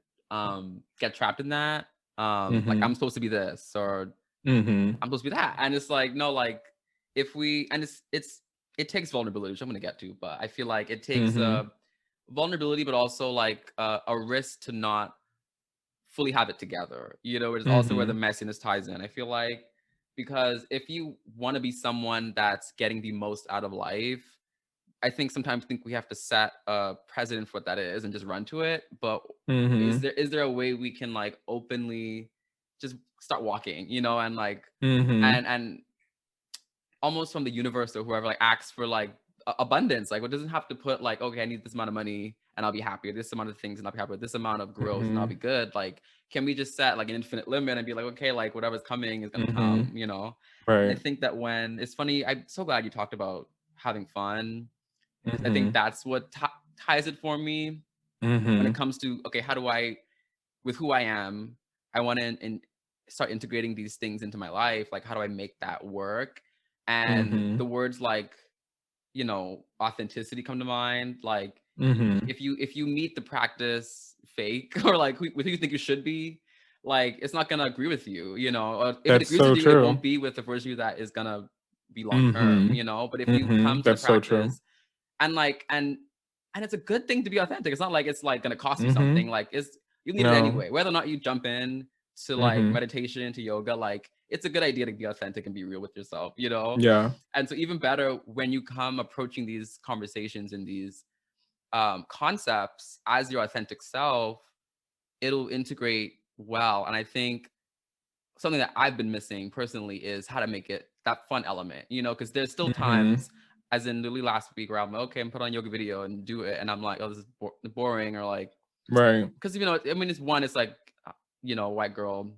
get trapped in that. Like, I'm supposed to be this, or I'm supposed to be that. And it's like, no, like, if we, and it takes vulnerability, which I'm going to get to, but I feel like it takes vulnerability, but also like a risk to not fully have it together, it's also where the messiness ties in. I feel like, because if you want to be someone that's getting the most out of life, I think sometimes we have to set a precedent for what that is and just run to it. But is there a way we can like openly just start walking, and like and almost from the universe or whoever like asks for like abundance, like it doesn't have to put like, okay, I need this amount of money and I'll be happy, this amount of things and I'll be happy with this amount of growth and I'll be good. Like, can we just set like an infinite limit and be like, okay, like whatever's coming is gonna come, Right. And I think that when it's funny, I'm so glad you talked about having fun, because I think that's what ties it for me when it comes to, okay, how do I, with who I am, I want to start integrating these things into my life. Like, how do I make that work? And the words like, authenticity come to mind. Like, if you meet the practice fake or like with who you think you should be, like, it's not gonna agree with you, or if it That's agrees so with you, it true. won't be with the version of you that is gonna be long term, but if you come to the That's so true. practice and like and it's a good thing to be authentic. It's not like it's like gonna cost you something. Like, you need it anyway, whether or not you jump in to like meditation, to yoga. Like, it's a good idea to be authentic and be real with yourself, Yeah. And so even better when you come approaching these conversations and these concepts as your authentic self, it'll integrate well. And I think something that I've been missing personally is how to make it that fun element, because there's still times, as in literally last week, where I'm like, okay, I'm put on a yoga video and do it, and I'm like, oh, this is boring, or like, right, because I mean, it's like, a white girl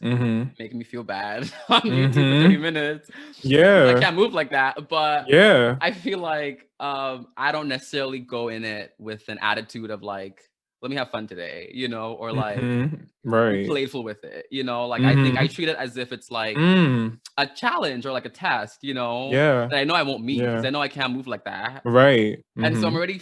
making me feel bad on YouTube for 30 minutes. Yeah. I can't move like that. But yeah. I feel like I don't necessarily go in it with an attitude of like, let me have fun today, or like right. playful with it, like I think I treat it as if it's like a challenge or like a test, Yeah. that I know I won't meet because I know I can't move like that. Right. And so I'm already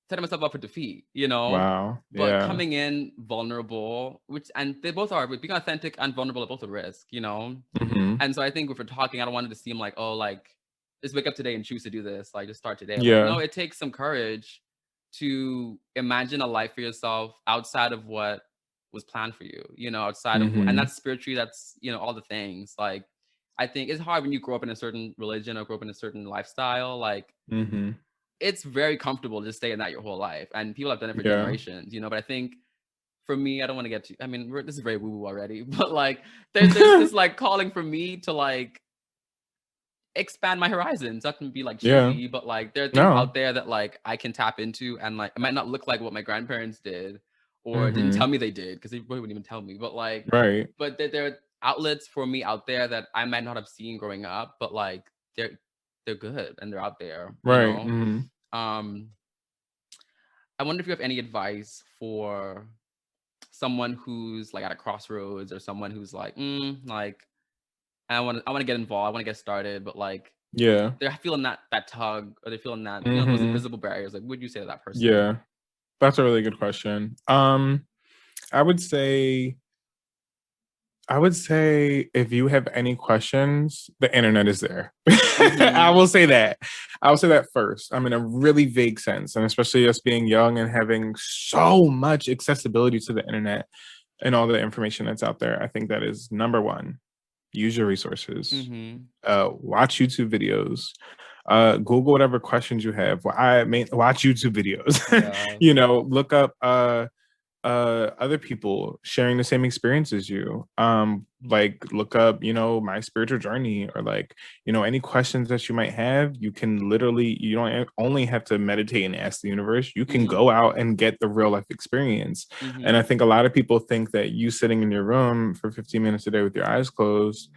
setting myself up for defeat, Wow. But Yeah. coming in vulnerable, and they both are, but being authentic and vulnerable are both a risk, And so I think if we're talking, I don't want it to seem like, oh, like, just wake up today and choose to do this, like, just start today. Yeah. Like, no, it takes some courage to imagine a life for yourself outside of what was planned for you, outside of, and that's spiritually, that's, all the things. Like, I think it's hard when you grow up in a certain religion or grow up in a certain lifestyle. Like, it's very comfortable to stay in that your whole life, and people have done it for generations, but I think for me, I don't want to get to, I mean, this is very woo-woo already, but like, there's this like calling for me to like expand my horizons. Not to be like cheesy, but like there are things out there that like I can tap into, and like it might not look like what my grandparents did or didn't tell me they did, because they really wouldn't even tell me. But like, Right. but there are outlets for me out there that I might not have seen growing up, but like they're good and they're out there, you Right. know. Um, I wonder if you have any advice for someone who's like at a crossroads, or someone who's like, like I want to get involved, I want to get started, but like Yeah. they're feeling that tug, or they're feeling that, those Mm-hmm. invisible barriers. Like, what would you say to that person? Yeah. That's a really good question. I would say if you have any questions, the internet is there. I Mm-hmm. will say that. I will say that first. In a really vague sense, and especially us being young and having so much accessibility to the internet and all the information that's out there. I think that is number one. Use your resources. Mm-hmm. Watch YouTube videos. Google whatever questions you have. Well, watch YouTube videos. Yeah. Look up other people sharing the same experience as you. Like look up my spiritual journey, or like any questions that you might have. You can literally, you don't only have to meditate and ask the universe. You can Mm-hmm. go out and get the real life experience. And I Mm-hmm. think a lot of people think that you sitting in your room for 15 minutes a day with your eyes closed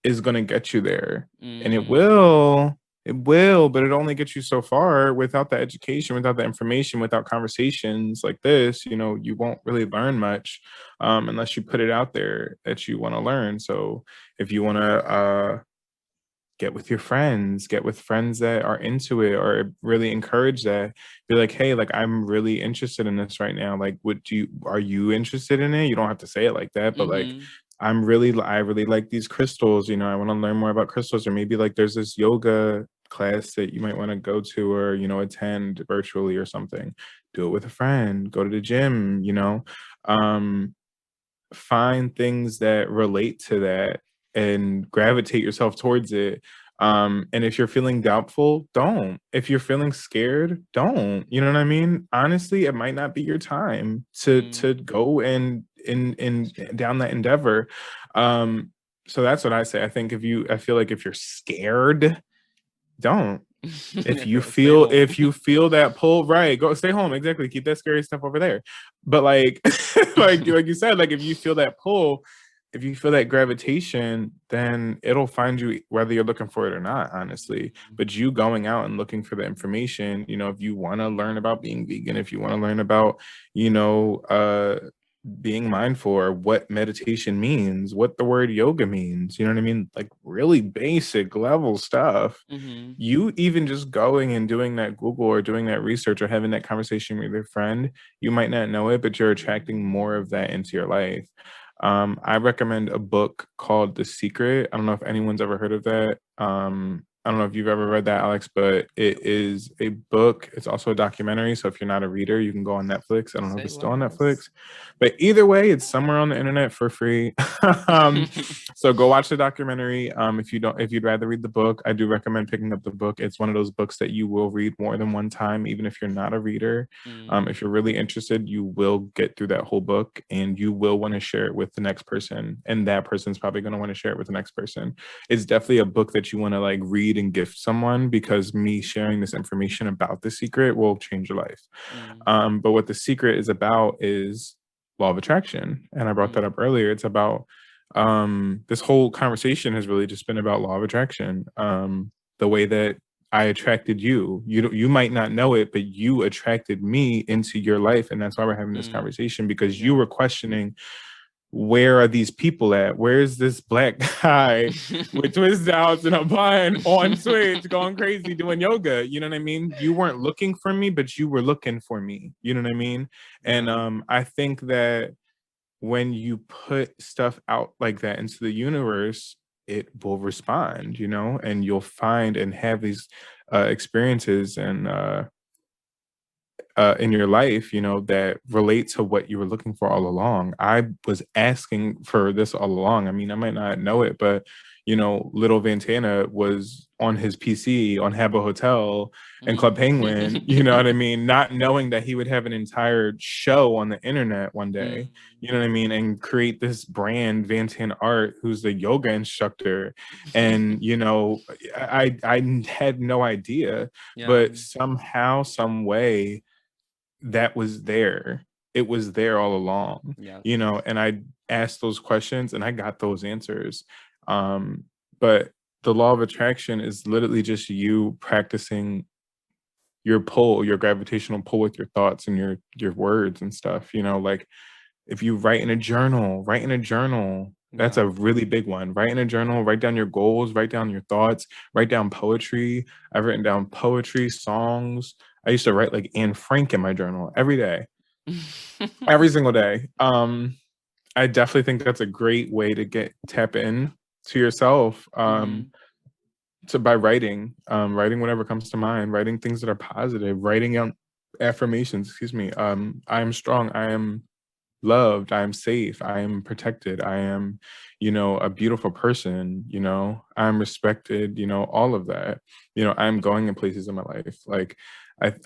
is going to get you there. And it Mm. will. It will, but it only gets you so far. Without the education, without the information, without conversations like this, you won't really learn much, unless you put it out there that you want to learn. So if you want to get with your friends, get with friends that are into it, or really encourage that. Be like, hey, like I'm really interested in this right now. Like, are you interested in it? You don't have to say it like that, but like, Mm-hmm. I really like these crystals. I want to learn more about crystals, or maybe like there's this yoga class that you might want to go to, or attend virtually or something. Do it with a friend. Go to the gym. Um, find things that relate to that and gravitate yourself towards it. And if you're feeling doubtful, don't. If you're feeling scared, don't. You know what I mean? Honestly, it might not be your time to go and down that endeavor. So that's what I say. I feel like if you're scared, don't. if you Stay feel home. if you feel that pull, right, go stay home. Exactly, keep that scary stuff over there. But like like you said, like if you feel that pull, if you feel that gravitation, then it'll find you whether you're looking for it or not, honestly. But you going out and looking for the information, if you want to learn about being vegan, if you want to learn about you know being mindful, or what meditation means, what the word yoga means, you know what I mean, like really basic level stuff. Mm-hmm. You even just going and doing that Google, or doing that research, or having that conversation with your friend, you might not know it, but you're attracting more of that into your life. I recommend a book called The Secret. I don't know if anyone's ever heard of that. I don't know if you've ever read that, Alex, but it is a book. It's also a documentary. So if you're not a reader, you can go on Netflix. I don't know if Say it's still on Netflix, less. but either way, it's somewhere on the internet for free. um, so go watch the documentary. If you'd rather read the book, I do recommend picking up the book. It's one of those books that you will read more than one time, even if you're not a reader. Mm. If you're really interested, you will get through that whole book, and you will want to share it with the next person. And that person's probably going to want to share it with the next person. It's definitely a book that you want to like read and gift someone, because me sharing this information about The Secret will change your life. Mm. But what The Secret is about is law of attraction. And I brought that up Mm. earlier. It's about this whole conversation has really just been about law of attraction. The way that I attracted you. You might not know it, but you attracted me into your life, and that's why we're having this Mm. conversation, because you Yeah. were questioning, where are these people at? Where's this black guy with twist outs and a bun on Twitch going crazy doing yoga? You know what I mean? You weren't looking for me, but you were looking for me. You know what I mean? And Yeah. I think that when you put stuff out like that into the universe, it will respond, and you'll find and have these experiences and in your life, that relate to what you were looking for all along. I was asking for this all along. I mean, I might not know it, but little Vantana was on his PC on Habbo Hotel and Club Penguin, you know what I Mm. mean? Not knowing that he would have an entire show on the internet one Mm. day, you know what I mean? And create this brand, Vantanart, who's the yoga instructor. And, I had no idea, Yeah. but somehow, some way, that was there. it was there all along, Yes. and I asked those questions and I got those answers. But the law of attraction is literally just you practicing your pull, your gravitational pull with your thoughts and your words and stuff. Like if you write in a journal. That's Yeah. a really big one. Write in a journal, write down your goals, write down your thoughts, write down poetry. I've written down poetry, songs. I used to write like Anne Frank in my journal every day, every single day. I definitely think that's a great way to tap in to yourself. Mm-hmm. By writing whatever comes to mind, writing things that are positive, writing out affirmations. Excuse me. I am strong. I am loved. I am safe. I am protected. I am, a beautiful person. I'm respected. All of that. I'm going in places in my life. Like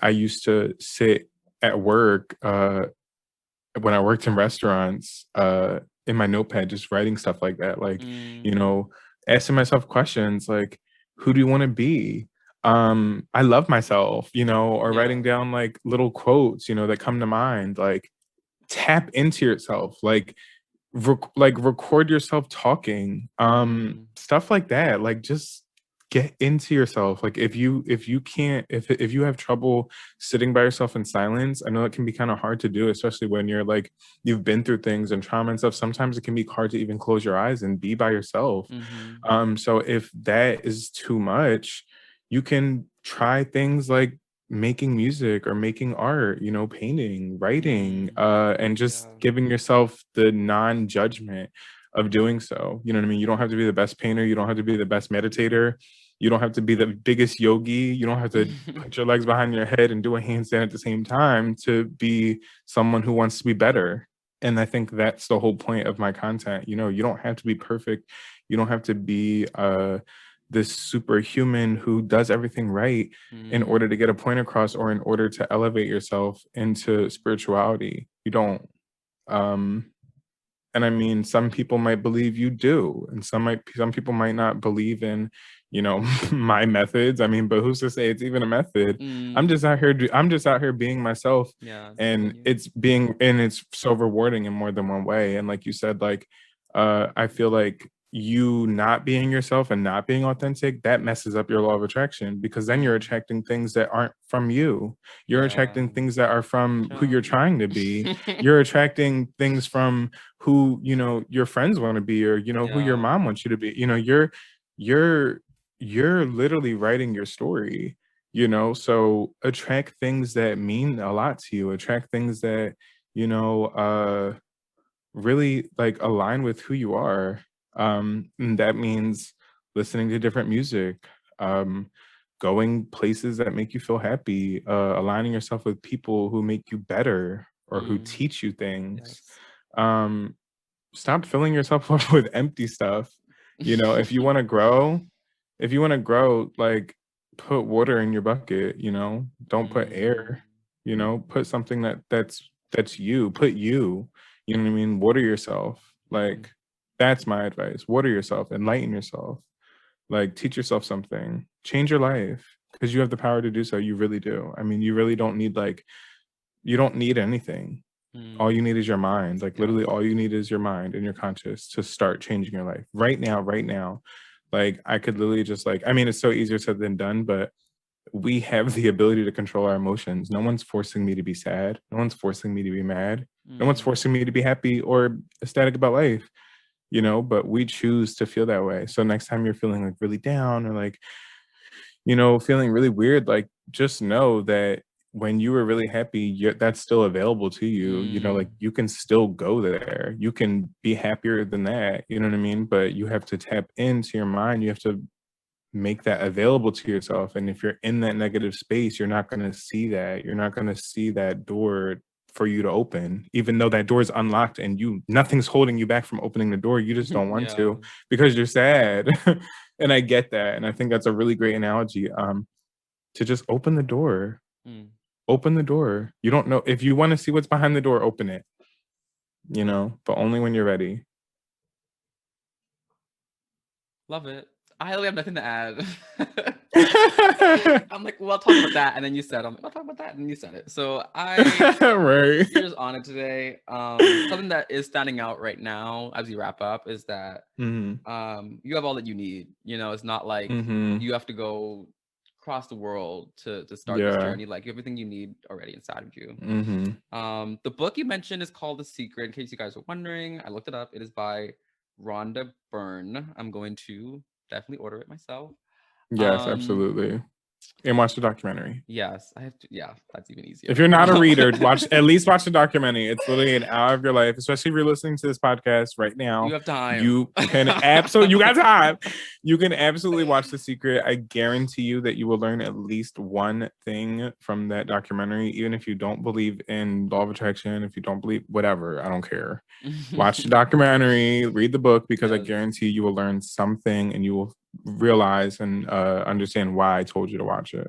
I used to sit at work. When I worked in restaurants, in my notepad, just writing stuff like that, like, Mm. you know, asking myself questions like, who do you want to be? I love myself, or Yeah. writing down like little quotes, that come to mind, like tap into yourself, like record yourself talking, Mm. stuff like that, like just get into yourself. Like if you can't, if you have trouble sitting by yourself in silence, I know it can be kind of hard to do, especially when you're like you've been through things and trauma and stuff. Sometimes it can be hard to even close your eyes and be by yourself. Mm-hmm. So if that is too much, you can try things like making music or making art, painting, writing, Mm. and just Yeah. giving yourself the non-judgment of doing so. You know what I mean? You don't have to be the best painter, you don't have to be the best meditator, you don't have to be the biggest yogi, you don't have to put your legs behind your head and do a handstand at the same time to be someone who wants to be better. And I think that's the whole point of my content. You don't have to be perfect, you don't have to be this superhuman who does everything right in Mm. order to get a point across or in order to elevate yourself into spirituality. You don't. Um, and I mean, some people might believe you do, and some people might not believe in, my methods. I mean, but who's to say it's even a method? I'm Mm. just out here. I'm just out here being myself, Yeah. Being and you. it's so rewarding in more than one way. And like you said, like I feel like you not being yourself and not being authentic, that messes up your law of attraction, because then you're Mm. attracting things that aren't from you. You're Yeah. attracting things that are from who you're True. trying to be. You're attracting things from who your friends want to be, or who your Yeah. mom wants you to be. You're you're literally writing your story. So attract things that mean a lot to you, attract things that you know really like align with who you are. And that means listening to different music, um going places that make you feel happy, aligning yourself with people who make you better or who Mm. teach you things. Yes. um Stop filling yourself up with empty stuff. If you want to grow, like put water in your bucket. Don't put Mm. air. Put something that's you. Put you. You know what I mean? Water yourself. Mm. Like that's my advice. Water yourself. Enlighten yourself. Like teach yourself something. Change your life because you have the power to do so. You really do. I mean, you really don't need you don't need anything. All Mm. you need is your mind. Like literally Yes. all you need is your mind and your conscious to start changing your life right now, right now. Like I could literally just like, I mean, it's so easier said than done, but we have the ability to control our emotions. No one's forcing me to be sad. No one's forcing me to be mad. No one's Mm. forcing me to be happy or ecstatic about life, but we choose to feel that way. So next time you're feeling like really down or like, feeling really weird, like just know that when you were really happy, that's still available to you. Like Mm. you can still go there. You can be happier than that. You know what I mean? But you have to tap into your mind. You have to make that available to yourself. And if you're in that negative space, you're not going to see that. You're not going to see that door for you to open, even though that door is unlocked and nothing's holding you back from opening the door. You just don't want Yeah. to because you're sad. And I get that. And I think that's a really great analogy. To just open the door. Mm. Open the door. You don't know if you want to see what's behind the door, open it, but only when you're ready. Love it. I literally have nothing to add. I'm like, well, I'll talk about that, and then you said, I'm like, I'll talk about that, and then you said it. So Right. you're just on it today. Something that is standing out right now as we wrap up is that you have all that you need. You know, it's not like you have to go across the world to start this Yeah. journey. Like, you have everything you need already inside of you. The book you mentioned is called The Secret. In case you guys were wondering, I looked it up. It is by Rhonda Byrne. I'm going to definitely order it myself. Yes, absolutely. And watch the documentary. Yes, I have to. Yeah, that's even easier. If you're not a reader, at least watch the documentary. It's literally an hour of your life, especially if you're listening to this podcast right now. You have time. You can absolutely, you got time. You can absolutely watch The Secret. I guarantee you that you will learn at least one thing from that documentary, even if you don't believe in law of attraction, if you don't believe whatever, I don't care. Watch the documentary, read the book, because I guarantee you will learn something and you will realize and understand why I told you to watch it.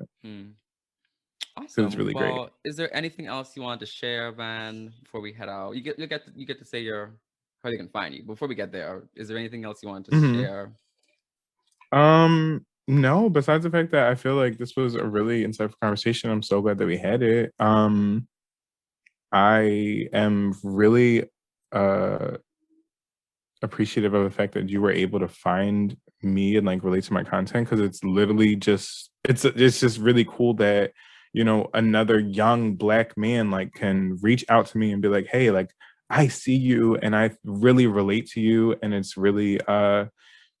Awesome. It's really great. Is there anything else you wanted to share, Van, before we head out? You get to say how they can find you. Before we get there, is there anything else you wanted to share? No, besides the fact that I feel like this was a really insightful conversation. I'm so glad that we had it. I am really appreciative of the fact that you were able to find me and like relate to my content, because it's literally just it's just really cool that, you know, another young Black man like can reach out to me and be like, hey, like I see you and I really relate to you, and it's really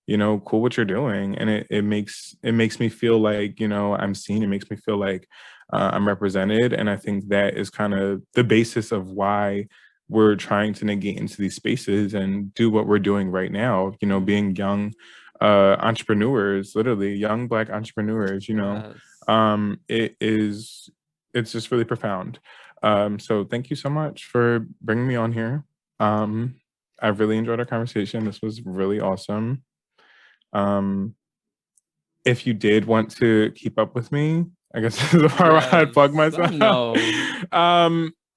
you know, cool what you're doing, and it makes me feel like, you know, I'm seen. It makes me feel like I'm represented, and I think that is kind of the basis of why we're trying to negate into these spaces and do what we're doing right now, you know, being young entrepreneurs, literally young Black entrepreneurs, you know. It's just really profound. So thank you so much for bringing me on here. I really enjoyed our conversation. This was really awesome. If you did want to keep up with me, I guess this is the part where I'd plug myself.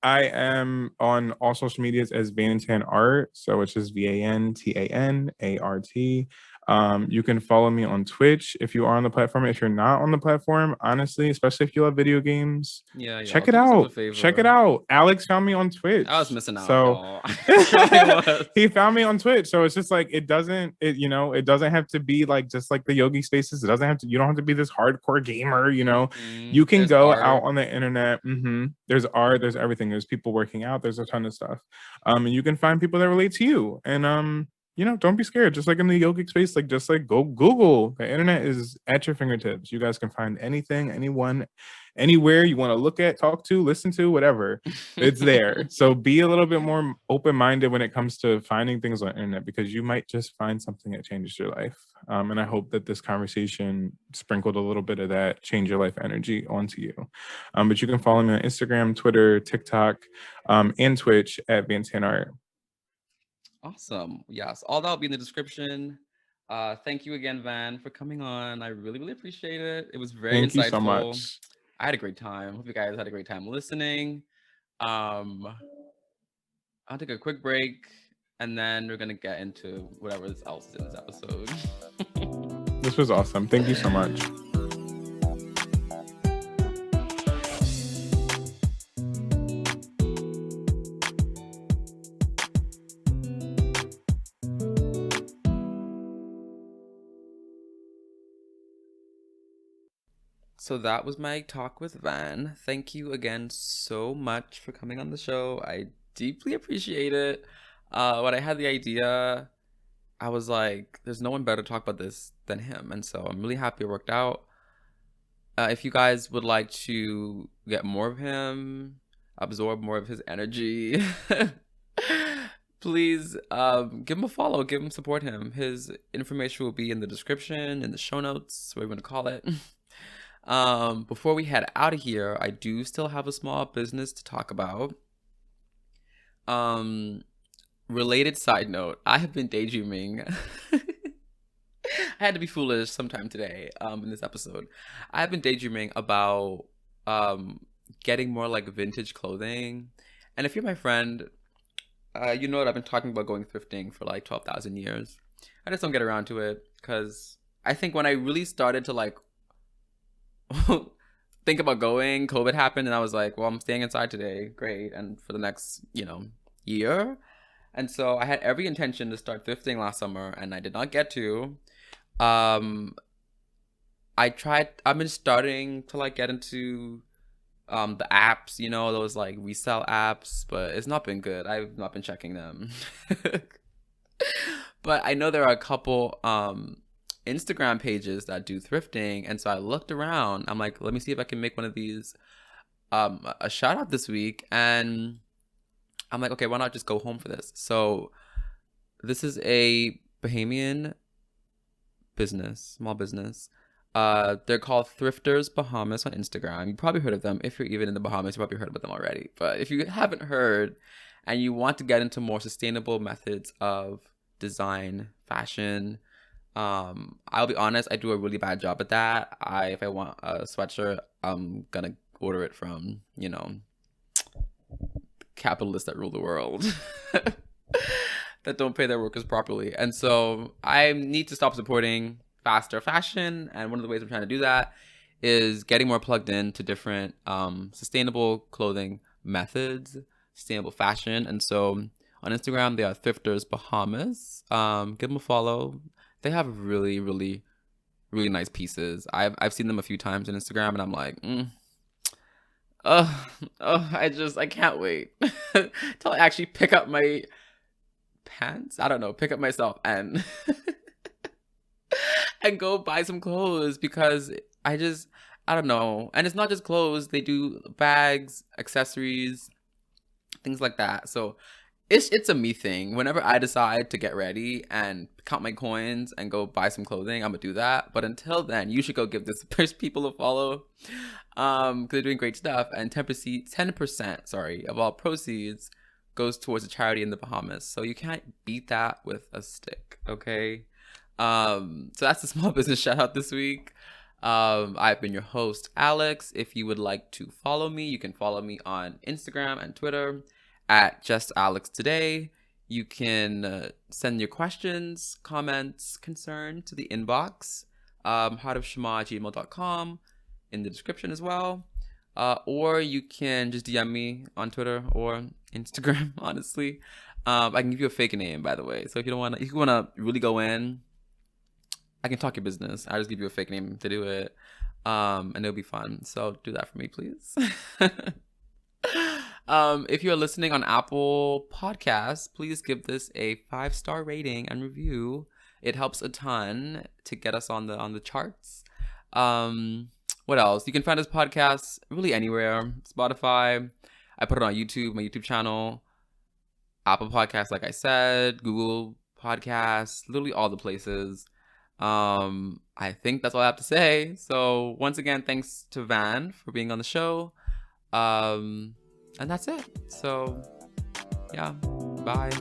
I am on all social medias as Vantanart, so it's just VANTANART. You can follow me on Twitch if you are on the platform. If you're not on the platform, honestly, especially if you love video games, check it out. Check it out. Alex found me on Twitch. I was missing out. So he found me on Twitch. So it's just like it doesn't have to be like just like the yogi spaces. You don't have to be this hardcore gamer, you know. You can go out on the internet. There's art, there's everything. There's people working out, there's a ton of stuff. And you can find people that relate to you. And you know, don't be scared. Just like in the yogic space, like just like go Google. The internet is at your fingertips. You guys can find anything, anyone, anywhere you want to look at, talk to, listen to, whatever. It's there. So be a little bit more open-minded when it comes to finding things on the internet, because you might just find something that changes your life. And I hope that this conversation sprinkled a little bit of that change your life energy onto you. But you can follow me on Instagram, Twitter, TikTok, and Twitch at Vantanart. Awesome. Yes, all that will be in the description. Thank you again, Van, for coming on. I really, really appreciate it. It was very insightful. Thank you so much. I had a great time. Hope you guys had a great time listening. I'll take a quick break, and then we're gonna get into whatever else is in this episode. This was awesome. Thank you so much. So that was my talk with Van. Thank you again so much for coming on the show. I deeply appreciate it. When I had the idea, I was like, there's no one better to talk about this than him. And so I'm really happy it worked out. If you guys would like to get more of him, absorb more of his energy, please give him a follow, support him. His information will be in the description, in the show notes, whatever you want to call it. Before we head out of here, I do still have a small business to talk about. Related side note, I have been daydreaming. I had to be foolish sometime today in this episode. I have been daydreaming about getting more like vintage clothing. And if you're my friend, you know that I've been talking about going thrifting for like 12,000 years. I just don't get around to it because I think when I really started to like think about going, COVID happened, and I was like, well, I'm staying inside today. Great. And for the next, year. And so I had every intention to start thrifting last summer, and I did not get to. Um, I've been starting to like get into the apps, those like resell apps, but it's not been good. I've not been checking them. But I know there are a couple Instagram pages that do thrifting, and so I looked around. I'm like, let me see if I can make one of these a shout out this week, and I'm like, okay, why not just go home for this? So this is a Bahamian business, small business. They're called Thrifters Bahamas on Instagram. You probably heard of them. If you're even in the Bahamas, you probably heard about them already. But if you haven't heard and you want to get into more sustainable methods of design, fashion, I'll be honest, I do a really bad job at that. If I want a sweatshirt, I'm gonna order it from, capitalists that rule the world. That don't pay their workers properly. And so I need to stop supporting faster fashion, and one of the ways I'm trying to do that is getting more plugged into different sustainable clothing methods, sustainable fashion. And so on Instagram, they are Thrifters Bahamas. Give them a follow. They have really, really, really nice pieces. I've seen them a few times on Instagram, and I'm like, I can't wait till I actually pick up my pants. I don't know, pick up myself and and go buy some clothes, because I don't know. And it's not just clothes. They do bags, accessories, things like that. So it's a me thing. Whenever I decide to get ready and count my coins and go buy some clothing, I'm gonna do that. But until then, you should go give this first people a follow, because they're doing great stuff. And 10%, sorry, of all proceeds goes towards a charity in the Bahamas. So you can't beat that with a stick, okay? So that's the small business shout out this week. I've been your host, Alex. If you would like to follow me, you can follow me on Instagram and Twitter at justalextoday. You can send your questions, comments, concerns to the inbox, heartofshema@gmail.com, in the description as well. Or you can just DM me on Twitter or Instagram, honestly. I can give you a fake name, by the way. So if you want to really go in, I can talk your business. I'll just give you a fake name to do it. And it'll be fun. So do that for me, please. If you're listening on Apple Podcasts, please give this a 5-star rating and review. It helps a ton to get us on the charts. What else? You can find this podcast really anywhere. Spotify. I put it on YouTube, my YouTube channel. Apple Podcasts, like I said. Google Podcasts. Literally all the places. I think that's all I have to say. So once again, thanks to Van for being on the show. And that's it. So yeah, bye.